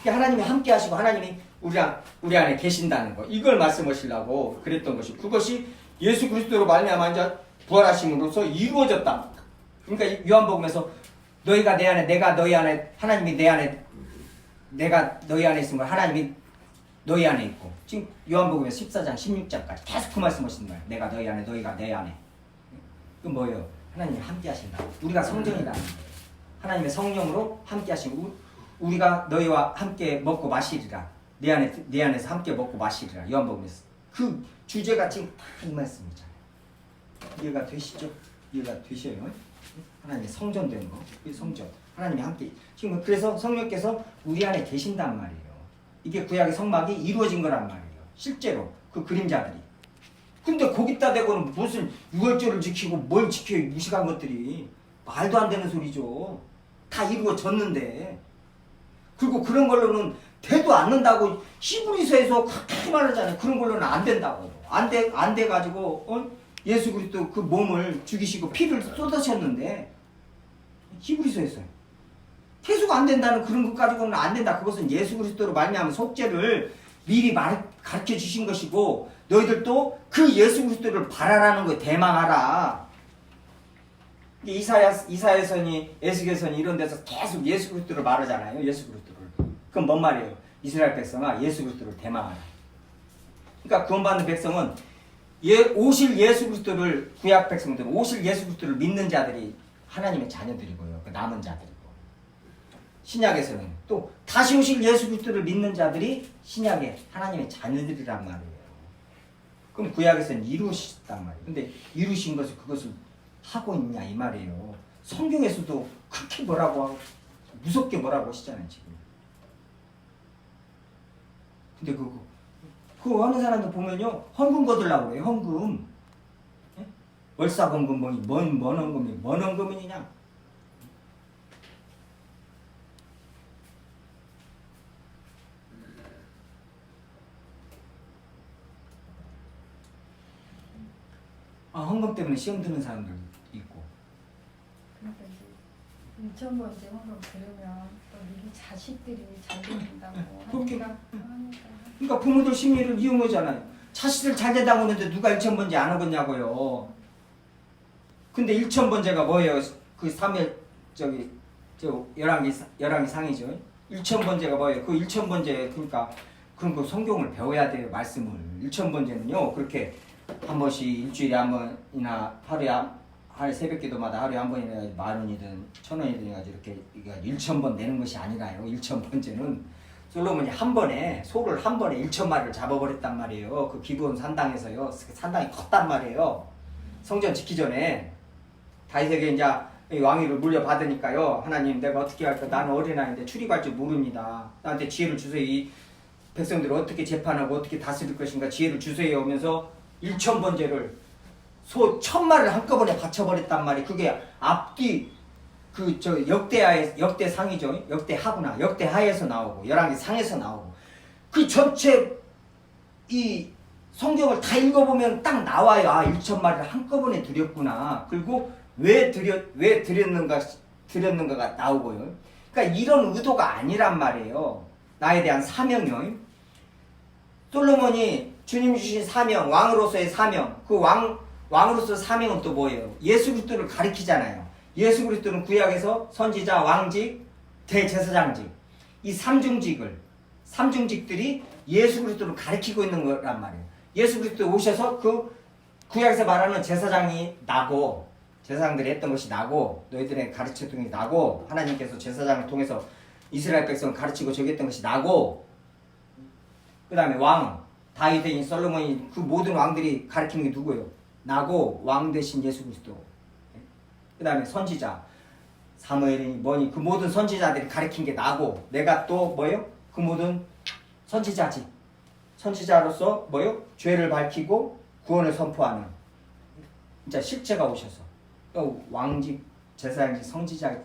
하나님이 함께 하시고 하나님이 우리 안에 계신다는 거, 이걸 말씀하시려고 그랬던 것이, 그것이 예수 그리스도로 말미암아 이제 부활하심으로써 이루어졌다. 그러니까 요한복음에서 너희가 내 안에, 내가 너희 안에, 하나님이 내 안에, 내가 너희 안에 있으면 하나님이 너희 안에 있고, 지금 요한복음에서 14장 16장까지 계속 그 말씀하시는 거예요. 내가 너희 안에, 너희가 내 안에. 그 뭐예요? 하나님이 함께 하신다. 우리가 성전이라는 거예요. 하나님의 성령으로 함께 하시고 우리가 너희와 함께 먹고 마시리라. 내 안에서 함께 먹고 마시리라. 요한복음에서 그 주제가 지금 다 이 말씀이잖아요. 이해가 되시죠? 이해가 되셔요? 하나님의 성전된 거, 그 성전. 하나님이 함께. 지금 그래서 성령께서 우리 안에 계신단 말이에요. 이게 구약의 성막이 이루어진 거란 말이에요. 실제로 그 그림자들이. 근데 거기다 대고는 무슨 유월절을 지키고 뭘 지켜요? 무식한 것들이. 말도 안 되는 소리죠. 다 이루어졌는데. 그리고 그런 걸로는 되도 않는다고 히브리서에서 그렇게 말하잖아요. 그런 걸로는 안 된다고. 안 돼가지고 예수 그리스도 그 몸을 죽이시고 피를 쏟으셨는데 히브리서에서요. 해소가 안 된다는 그런 것 가지고는 안 된다. 그것은 예수 그리스도로 말미암은 속죄를 미리 가르쳐 주신 것이고 너희들도 그 예수 그리스도를 바라라는 거예요. 대망하라. 이사야서니 에스겔서니 이런 데서 계속 예수 그리스도를 말하잖아요. 예수 그리스도를. 그럼 뭔 말이에요? 이스라엘 백성아 예수 그리스도를 대망하라. 그러니까 구원받는 백성은 오실 예수 그리스도를 구약 백성들 오실 예수 그리스도를 믿는 자들이 하나님의 자녀들이고요. 그 남은 자들이고. 신약에서는 또 다시 오실 예수 그리스도를 믿는 자들이 신약의 하나님의 자녀들이란 말이에요. 그럼 구약에서는 이루셨단 말이에요. 근데 이루신 것을 그것을 하고 있냐 이 말이에요. 성경에서도 그렇게 뭐라고 하고 무섭게 뭐라고 하시잖아요 지금. 근데 그거 하는 사람들 보면요 헌금 거들라고 그래요. 헌금. 예? 월사범금 뭔 헌금이 뭔 헌금이냐. 헌금 때문에 시험 드는 사람들 있고. 그러니까 이제 2,000번 이제 헌금 들으면 또 미리 자식들이 잘 된다고 그렇게. 하니까. 그러니까 부모들 심리를 이용하잖아요. 자식들 잘 된다고 하는데 누가 1,000번째 안 하겠냐고요. 근데 1,000번째가 뭐예요? 그 3일 열왕기 상이죠. 1,000번째가 뭐예요? 그 1,000번째 그러니까 그런 거 성경을 배워야 돼요. 말씀을. 1,000번째는요. 그렇게 한 번씩 일주일에 한 번이나 하루에 새벽기도마다 하루에 한 번이나 10,000원이든 1,000원이든 해가지고 이렇게 1,000번 내는 것이 아니라요. 1,000번째는 솔로몬이 한 번에 소를 한 번에 1,000마리를 잡아버렸단 말이에요. 그 기브온 산당에서요. 산당이 컸단 말이에요. 성전 짓기 전에 다윗에게 이제 왕위를 물려받으니까요. 하나님 내가 어떻게 할까? 나는 어린아이인데 출입할 줄 모릅니다. 나한테 지혜를 주세요. 이 백성들을 어떻게 재판하고 어떻게 다스릴 것인가 지혜를 주세요 하면서 1,000번째를 소 1,000마리를 한꺼번에 바쳐버렸단 말이에요. 그게 앞뒤 역대상이죠. 역대하구나. 역대하에서 나오고 열왕기 상에서 나오고 그 전체 이 성경을 다 읽어보면 딱 나와요. 1,000마리를 한꺼번에 드렸구나. 그리고 왜 드렸는가가 나오고요. 그러니까 이런 의도가 아니란 말이에요. 나에 대한 사명이요. 솔로몬이 주님 주신 사명, 왕으로서의 사명, 그 왕으로서 사명은 또 뭐예요? 예수 그리스도를 가리키잖아요. 예수 그리스도는 구약에서 선지자, 왕직, 대제사장직 이 삼중직들이 예수 그리스도를 가리키고 있는 거란 말이에요. 예수 그리스도 오셔서 그 구약에서 말하는 제사장이 나고 제사장들이 했던 것이 나고 너희들의 가르쳤던 것이 나고 하나님께서 제사장을 통해서 이스라엘 백성을 가르치고 저기 했던 것이 나고 그 다음에 왕 다윗이 솔로몬이 그 모든 왕들이 가르치는 게 누구예요? 나고 왕 대신 예수 그리스도. 그 다음에 선지자 사무엘이니 뭐니 그 모든 선지자들이 가르친 게 나고 내가 또 뭐예요? 그 모든 선지자로서 뭐예요? 죄를 밝히고 구원을 선포하는 진짜 실제가 오셔서 왕직, 제사장직,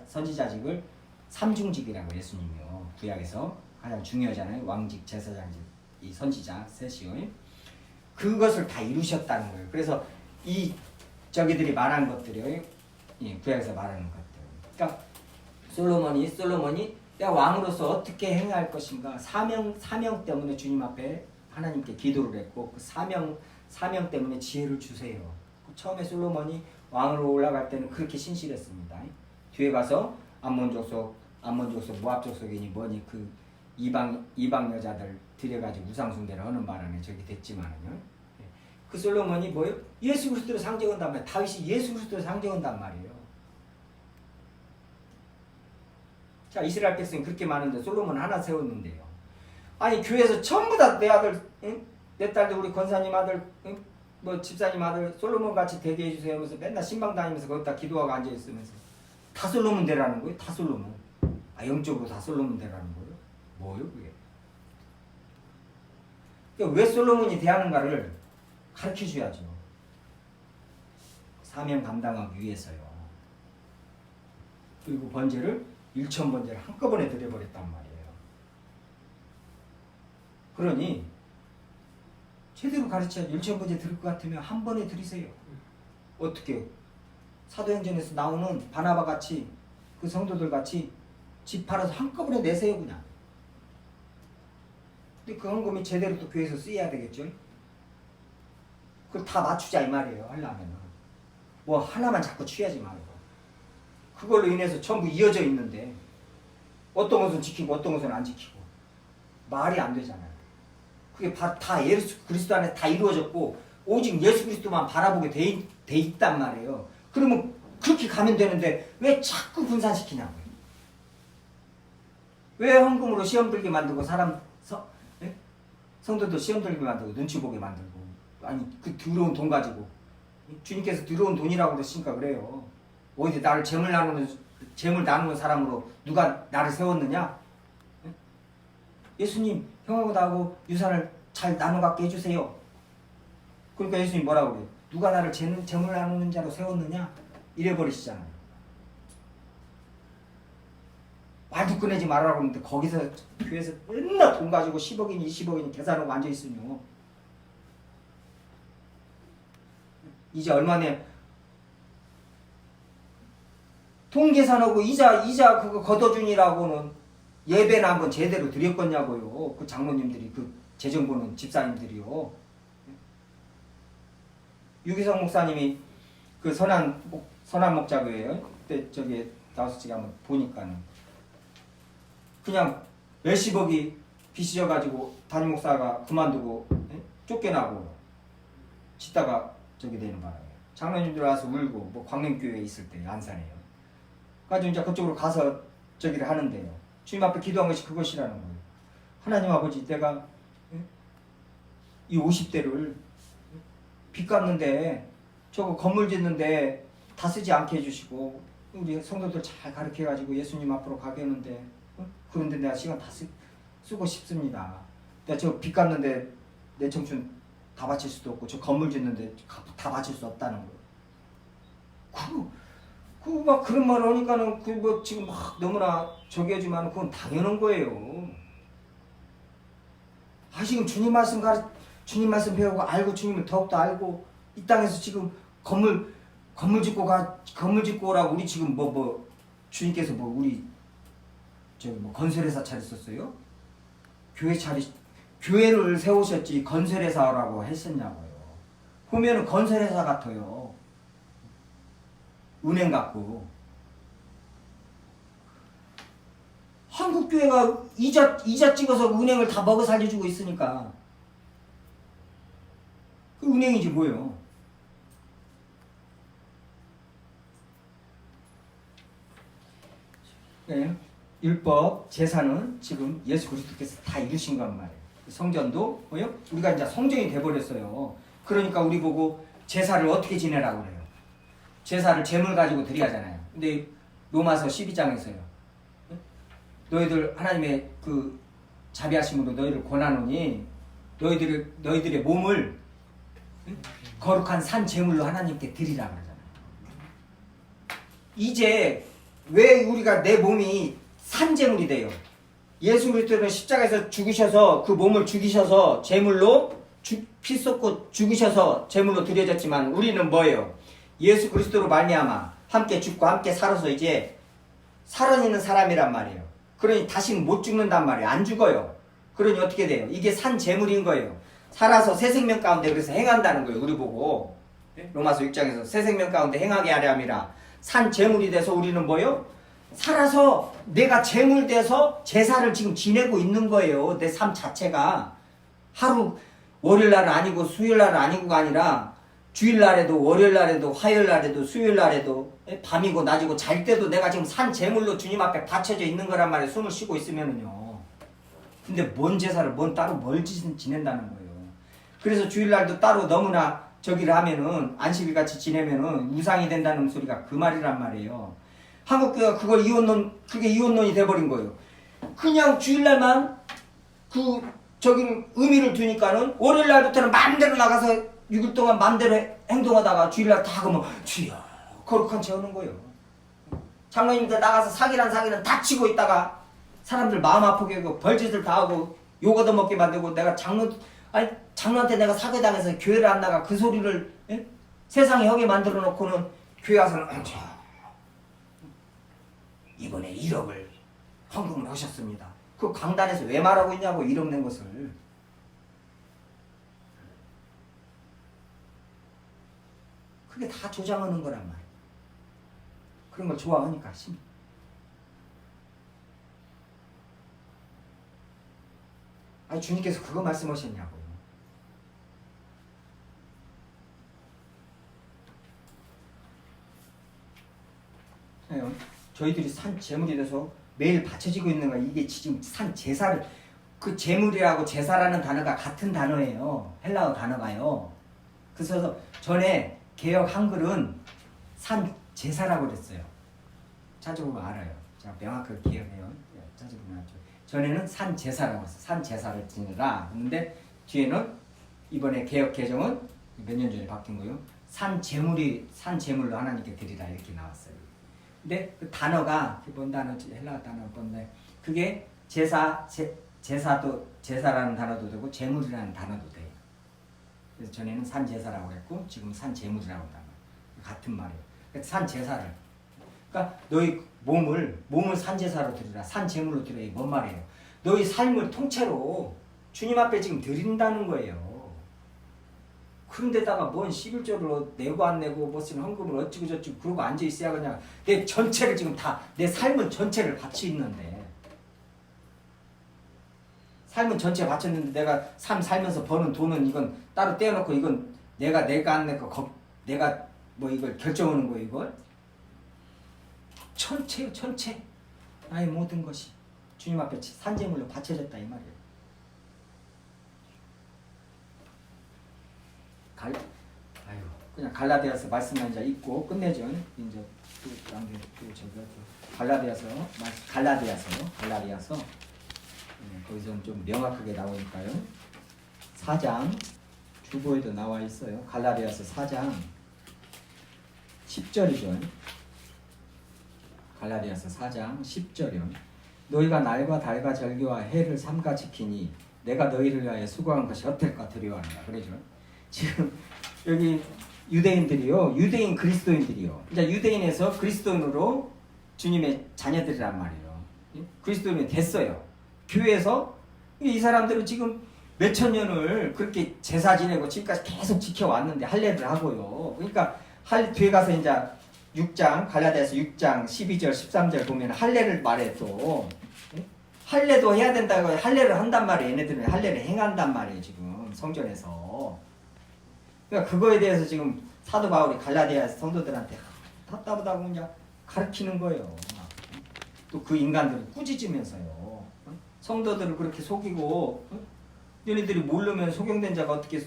선지자직을 삼중직이라고 예수님이요 구약에서 가장 중요하잖아요. 왕직, 제사장직, 이 선지자 셋이요. 그것을 다 이루셨다는 거예요. 그래서 이 저기들이 말한 것들이요. 구약에서 말하는 것들. 그러니까 솔로몬이 내가 왕으로서 어떻게 행할 것인가 사명 때문에 주님 앞에 하나님께 기도를 했고 그 사명 때문에 지혜를 주세요. 처음에 솔로몬이 왕으로 올라갈 때는 그렇게 신실했습니다. 뒤에 가서 암몬 족속 모압 족속이니 뭐니 그 이방 여자들 들여가지고 우상숭배를 하는 바람에 저기 됐지만은요. 그 솔로몬이 뭐예요? 예수 그리스도를 상징한단 말이에요. 다윗이 예수 그리스도를 상징한단 말이에요. 자, 이스라엘 백성이 그렇게 많은데 솔로몬 하나 세웠는데요. 아니 교회에서 전부 다 내 아들, 내 딸들 우리 권사님 아들, 뭐 집사님 아들 솔로몬 같이 되게 해주세요 하면서 맨날 신방 다니면서 거기다 기도하고 앉아 있으면서 다 솔로몬 되라는 거예요. 다 솔로몬. 영적으로 다 솔로몬 되라는 거예요. 뭐요 그게? 그러니까 왜 솔로몬이 대하는가를 가르쳐줘야죠. 사명 감당하기 위해서요. 그리고 번제를 1,000번제를 한꺼번에 드려버렸단 말이에요. 그러니 제대로 가르쳐야 1,000번제 드릴 것 같으면 한 번에 드리세요. 어떻게 사도행전에서 나오는 바나바 같이 그 성도들 같이 집 팔아서 한꺼번에 내세요 그냥. 근데 그 헌금이 제대로 또 교회에서 쓰여야 되겠죠. 그걸 다 맞추자 이 말이에요. 하려면은 뭐 하나만 자꾸 취하지 말고 그걸로 인해서 전부 이어져 있는데 어떤 것은 지키고 어떤 것은 안 지키고 말이 안 되잖아요. 그게 다 예수 그리스도 안에 다 이루어졌고 오직 예수 그리스도만 바라보게 돼 있단 말이에요. 그러면 그렇게 가면 되는데 왜 자꾸 분산시키냐고요. 왜 헌금으로 시험 들게 만들고 성도도 시험 들게 만들고 눈치 보게 만들고 아니 그 더러운 돈 가지고 주님께서 더러운 돈이라고 그러시니까 그래요. 어디 나를 재물 나누는 사람으로 누가 나를 세웠느냐? 예수님 형하고 나하고 유산을 잘 나눠 갖게 해주세요. 그러니까 예수님 뭐라고 그래요? 누가 나를 재물 나누는 자로 세웠느냐? 이래버리시잖아요. 말도 꺼내지 말아라고 하는데 거기서 교회에서 맨날 돈 가지고 10억이니 20억이니 계산하고 앉아있으며 이제 얼마네 돈 계산하고 이자 그거 걷어주니라고는 예배나 한번 제대로 드렸겠냐고요. 그 장로님들이 그 재정 보는 집사님들이요. 유기성 목사님이 그 선한 목자교회요. 그때 저기 나와서 제가 한번 보니까는 그냥 몇십억이 빚이져가지고 담임 목사가 그만두고 쫓겨나고 짓다가 저기 되는 바람에 장로님들 와서 울고 뭐 광림교회에 있을 때 안산에요. 가지고 이제 그쪽으로 가서 저기를 하는데요. 주님 앞에 기도한 것이 그것이라는 거예요. 하나님 아버지 내가 이 50대를 빚 갚는데 저거 건물 짓는데 다 쓰지 않게 해주시고 우리 성도들 잘 가르쳐가지고 예수님 앞으로 가게 했는데 그런데 내가 시간 다 쓰고 싶습니다. 내가 저 빚 갚는데 내 청춘 다 바칠 수도 없고 저 건물 짓는데 다 바칠 수 없다는 거예요. 막 그런 말 하니까는 그 뭐 지금 막 너무나 저기 하지만 그건 당연한 거예요. 지금 주님 말씀 배우고 알고 주님을 더욱더 알고 이 땅에서 지금 건물 짓고 오라고 우리 지금 주님께서 우리 저기 건설회사 차렸었어요? 교회를 세우셨지 건설회사라고 했었냐고요. 보면은 건설회사 같아요. 은행 같고. 한국교회가 이자 찍어서 은행을 다 먹어 살려주고 있으니까 그 은행이지 뭐예요. 네. 율법 제사는 지금 예수 그리스도께서 다 이루신 건 말이에요. 성전도 뭐요? 우리가 이제 성전이 돼버렸어요. 그러니까 우리 보고 제사를 어떻게 지내라고 그래요. 제사를 재물 가지고 드려야잖아요. 근데 로마서 12장에서요. 너희들 하나님의 그 자비하심으로 너희를 권하노니 너희들의 몸을 거룩한 산 제물로 하나님께 드리라 그러잖아요. 이제 왜 우리가 내 몸이 산 제물이 돼요? 예수 그리스도는 십자가에서 죽으셔서 그 몸을 죽이셔서 제물로 피 쏟고 죽으셔서 제물로 드려졌지만 우리는 뭐예요? 예수 그리스도로 말미암아 함께 죽고 함께 살아서 이제 살아있는 사람이란 말이에요. 그러니 다시는 못 죽는단 말이에요. 안 죽어요. 그러니 어떻게 돼요? 이게 산 제물인 거예요. 살아서 새 생명 가운데 그래서 행한다는 거예요. 우리 보고 로마서 6장에서 새 생명 가운데 행하게 하려 함이라. 산 제물이 돼서 우리는 뭐예요? 살아서 내가 제물 돼서 제사를 지금 지내고 있는 거예요. 내 삶 자체가 하루 월요일날은 아니고 수요일날은 아니고가 아니라 주일날에도 월요일날에도 화요일날에도 수요일날에도 밤이고 낮이고 잘 때도 내가 지금 산 제물로 주님 앞에 바쳐져 있는 거란 말이에요. 숨을 쉬고 있으면은요. 근데 뭔 제사를 따로 뭘 지낸다는 거예요. 그래서 주일날도 따로 너무나 저기를 하면은 안식일같이 지내면은 우상이 된다는 소리가 그 말이란 말이에요. 한국교회가 그게 이혼론이 돼버린 거예요. 그냥 주일날만 저기를 의미를 두니까는 월요일날부터는 마음대로 나가서 6일 동안 마음대로 행동하다가 주일날 다 그러면 주여 거룩한 채 하는 거예요. 장로님들 나가서 사기는 다치고 있다가 사람들 마음 아프게 하고 벌짓을 다 하고 욕 얻어먹게 만들고 내가 장로한테 내가 사기당해서 교회를 안 나가 그 소리를 세상에 허게 만들어 놓고는 교회 와서는 이번에 1억을 헌금을 하셨습니다. 그 강단에서 왜 말하고 있냐고 1억 낸 것을. 그게 다 조장하는 거란 말이에요. 그런 걸 좋아하니까 심. 아니 주님께서 그거 말씀하셨냐고요. 저희들이 산 제물이 돼서 매일 바쳐지고 있는 거 이게 지금 산 제사를 그 제물이라고 제사라는 단어가 같은 단어예요. 헬라어 단어가요. 그래서 전에 개역 한글은 산 제사라고 그랬어요. 찾아보면 알아요. 제가 명확하게 기억해요. 찾아보면 알죠. 전에는 산 제사라고 했어요. 산 제사를 지내라. 근데 뒤에는 이번에 개역 개정은 몇 년 전에 바뀐 거예요. 산 제물로 하나님께 드리라 이렇게 나왔어요. 근데 그 단어가 뭔 단어지? 헬라어 단어 건데 그게 제사도 제사라는 단어도 되고 제물이라는 단어도 돼요. 그래서 전에는 산 제사라고 했고 지금 산 제물이라고 한다. 같은 말이에요. 그러니까 산 제사를. 그러니까 너희 몸을 산 제사로 드리라. 산 제물로 드려야 뭔 말이에요? 너희 삶을 통째로 주님 앞에 지금 드린다는 거예요. 그런데다가 뭔 11조를 내고 안 내고 무슨 헌금을 어찌고 저찌고 그러고 앉아 있어야 그냥 내 전체를 지금 다 내 삶은 전체를 바치 있는데 삶은 전체 바쳤는데 내가 삶 살면서 버는 돈은 이건 따로 떼어놓고 이건 내가 안 내고 내가 뭐 이걸 결정하는 거 이걸 전체 나의 모든 것이 주님 앞에 산재물로 바쳐졌다 이 말이에요. 그냥 갈라디아서 말씀만 이제 읽고 끝내죠. 이제 갈라디아서 거기서는 좀 명확하게 나오니까요. 4장 주보에도 나와 있어요. 갈라디아서 4장 10절이죠. 갈라디아서 4장 10절이요. 너희가 날과 달과 절기와 해를 삼가 지키니 내가 너희를 위하여 수고한 것이 어떨까 두려워한다. 그러죠. 지금 여기 유대인들이요. 유대인 그리스도인들이요. 이제 유대인에서 그리스도인으로 주님의 자녀들이란 말이에요. 그리스도인이 됐어요. 교회에서 이 사람들은 지금 몇천 년을 그렇게 제사 지내고 지금까지 계속 지켜왔는데 할례를 하고요. 그러니까 뒤에 가서 이제 6장 갈라디아서 6장 12절 13절 보면 할례를 말해 또 할례도 해야 된다고 할례를 한단 말이에요. 얘네들은 할례를 행한단 말이에요. 지금 성전에서. 그러니까 그거에 대해서 지금 사도 바울이 갈라디아 성도들한테 답답하다고 이제 가르치는 거예요. 또 그 인간들을 꾸짖으면서요. 성도들을 그렇게 속이고 너희들이 모르면 소경된 자가 어떻게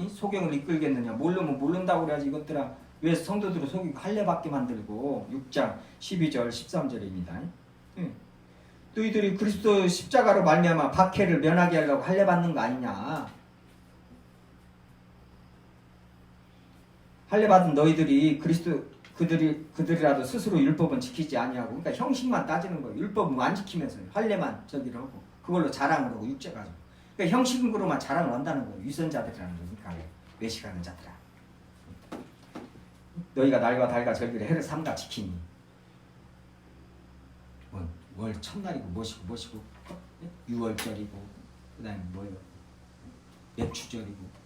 소경을 이끌겠느냐. 모르면 모른다고 그래야지 이것들아. 왜 성도들을 속이고 할례받게 만들고 6장 12절 13절입니다. 너희들이 그리스도 십자가로 말미암아 박해를 면하게 하려고 할례받는 거 아니냐. 할례받은 너희들이 그들이라도 스스로 율법은 지키지 아니하고 그러니까 형식만 따지는 거예요. 율법은 안 지키면서 할례만 저기를 하고 그걸로 자랑을 하고 육체 가지고 그러니까 형식으로만 자랑을 한다는 거예요. 유선자들이라는 거니까 외식하는 자들아. 너희가 날과 달과 절기를 해를 삼가 지키니 월 첫날이고 뭐시고 6월절이고 그 다음에 뭐예요? 맥추절이고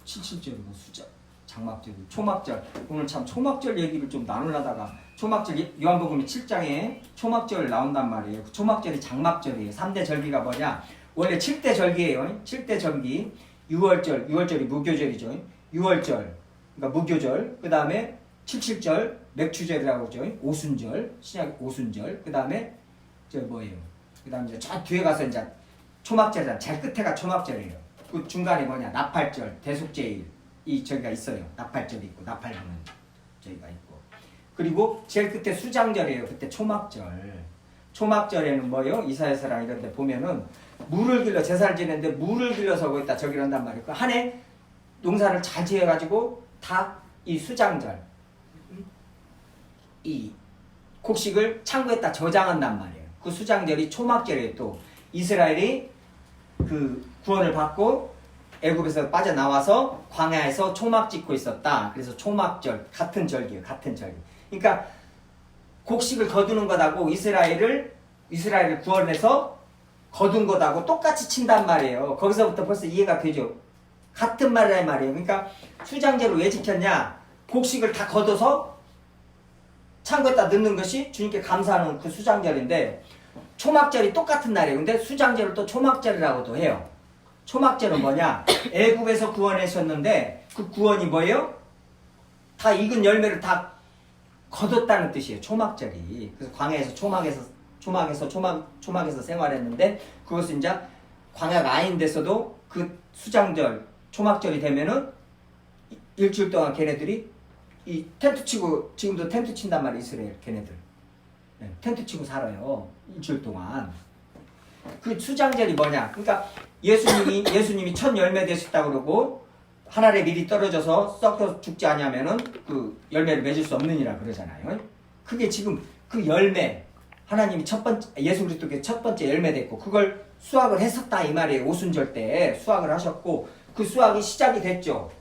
77절이고 수절 장막절이고 초막절. 오늘 참 초막절 얘기를 좀 나누려다가 초막절 요한복음 7장에 초막절 나온단 말이에요. 초막절이 장막절이에요. 3대 절기가 뭐냐? 원래 7대 절기예요. 7대 절기 6월절이 무교절이죠. 6월절 그러니까 무교절. 그 다음에 77절 맥추절이라고 하죠. 오순절 신약 오순절. 그 다음에 저 뭐예요? 그 다음에 이제 저 뒤에 가서 이제 초막절이잖아. 제일 끝에가 초막절이에요. 그 중간에 뭐냐? 나팔절, 대속제일 이 저기가 있어요. 나팔절이 있고 나팔하는 저기가 있고 그리고 제일 끝에 수장절이에요. 그때 초막절. 초막절에는 뭐예요? 이사야서랑 이런 데 보면은 물을 길러 제사를 지내는데 물을 길러서 거기다 저기를 한단 말이에요. 한 해 농사를 잘 지어가지고 다 이 수장절 이 곡식을 창고에다 저장한단 말이에요. 그 수장절이 초막절이에요. 또 이스라엘이 그 구원을 받고 애굽에서 빠져나와서 광야에서 초막 짓고 있었다. 그래서 초막절, 같은 절기예요. 같은 절기. 그러니까 곡식을 거두는 것하고 이스라엘을 구원해서 거둔 것하고 똑같이 친단 말이에요. 거기서부터 벌써 이해가 되죠. 같은 말이란 말이에요. 그러니까 수장제를 왜 지켰냐? 곡식을 다 걷어서 창고에다 넣는 것이 주님께 감사하는 그 수장절인데, 초막절이 똑같은 날이에요. 근데 수장절을 또 초막절이라고도 해요. 초막절은 뭐냐? 애굽에서 구원하셨는데 그 구원이 뭐예요? 다 익은 열매를 다 거뒀다는 뜻이에요. 초막절이. 그래서 광야에서 초막에서 생활했는데, 그것은 이제 광야가 아닌 데서도 그 수장절, 초막절이 되면은 일주일 동안 걔네들이 이 텐트 치고, 지금도 텐트 친단 말이에요. 이스라엘 걔네들. 네, 텐트 치고 살아요. 일주일 동안. 그 수장절이 뭐냐? 그러니까 예수님이 첫 열매 되셨다고 그러고 하늘에 미리 떨어져서 썩어 죽지 않냐면은 그 열매를 맺을 수 없느니라 그러잖아요. 그게 지금 그 열매, 하나님이 예수 그리스도께 첫 번째 열매 됐고, 그걸 수확을 했었다 이 말이에요. 오순절 때 수확을 하셨고, 그 수확이 시작이 됐죠.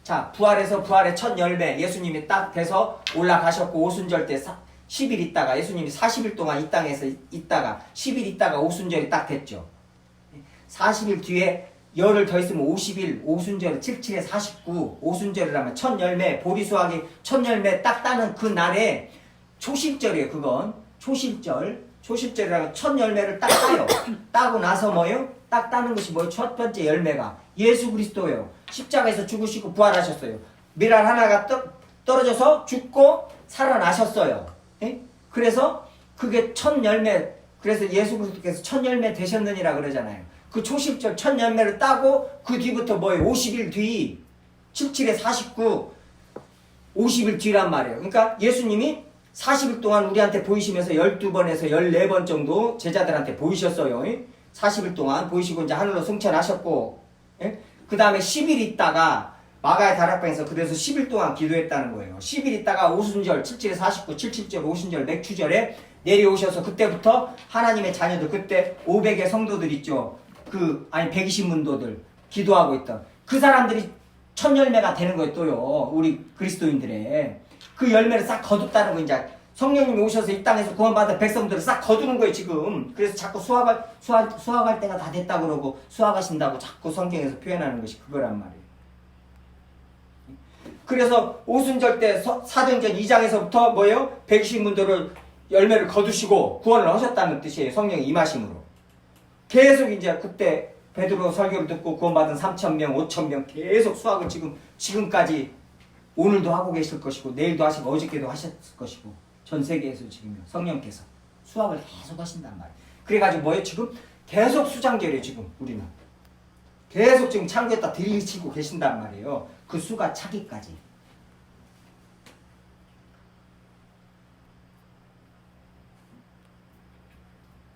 자, 부활의 첫 열매, 예수님이 딱 돼서 올라가셨고, 오순절 때 10일 있다가, 예수님이 40일 동안 이 땅에서 있다가 10일 있다가 오순절이 딱 됐죠. 40일 뒤에 열흘 더 있으면 50일, 오순절 77에 49, 오순절이라면 첫 열매, 보리 수확이 첫 열매 딱 따는 그 날에 초실절이에요. 그건 초실절이라면 첫 열매를 딱 따요. 따고 나서 뭐예요? 딱 따는 것이 뭐예요? 첫 번째 열매가 예수 그리스도예요. 십자가에서 죽으시고 부활하셨어요. 밀알 하나가 떨어져서 죽고 살아나셨어요. 예? 그래서 그게 첫 열매, 그래서 예수 그리스도께서 첫 열매 되셨느니라 그러잖아요. 그 초실절 첫 열매를 따고 그 뒤부터 뭐예요? 50일 뒤, 77에 49, 50일 뒤란 말이에요. 그러니까 예수님이 40일 동안 우리한테 보이시면서 12번에서 14번 정도 제자들한테 보이셨어요. 40일 동안 보이시고 이제 하늘로 승천하셨고, 예? 그 다음에 10일 있다가 마가의 다락방에서 그래서 10일 동안 기도했다는 거예요. 10일 있다가 오순절 77에 49, 77절 오순절 맥추절에 내려오셔서 그때부터 하나님의 자녀들, 그때 500의 성도들 있죠. 120문도들 기도하고 있던 그 사람들이 첫 열매가 되는 거예요. 또요, 우리 그리스도인들의 그 열매를 싹 거뒀다는 거. 이제 성령님이 오셔서 이 땅에서 구원받은 백성들을 싹 거두는 거예요 지금. 그래서 자꾸 수확할 때가 다 됐다 그러고 수확하신다고 자꾸 성경에서 표현하는 것이 그거란 말이에요. 그래서 오순절 때 사도행전 2장에서부터 뭐예요? 120문도를 열매를 거두시고 구원을 하셨다는 뜻이에요. 성령이 임하심으로. 계속 이제 그때 베드로 설교를 듣고 구원받은 3,000명, 5,000명 계속 수확을 지금까지 오늘도 하고 계실 것이고, 내일도 하시고 어저께도 하셨을 것이고, 전 세계에서 지금 성령께서 수확을 계속 하신단 말이에요. 그래가지고 뭐예요? 지금 계속 수장절이에요. 지금 우리는 계속 지금 창고에다 들이치고 계신단 말이에요. 그 수가 차기까지.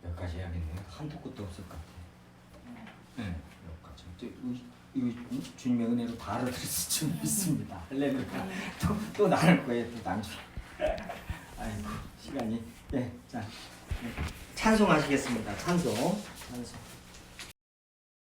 여기까지 해야겠네요. 한도 끝도 없을 것 같아요. 네, 여기까지. 주님의 은혜로 다 알아들었을 줄 믿습니다. 할렐루야. 또 나눌 거예요. 또 나중에. 아이고, 시간이. 네, 자, 찬송하시겠습니다. 찬송.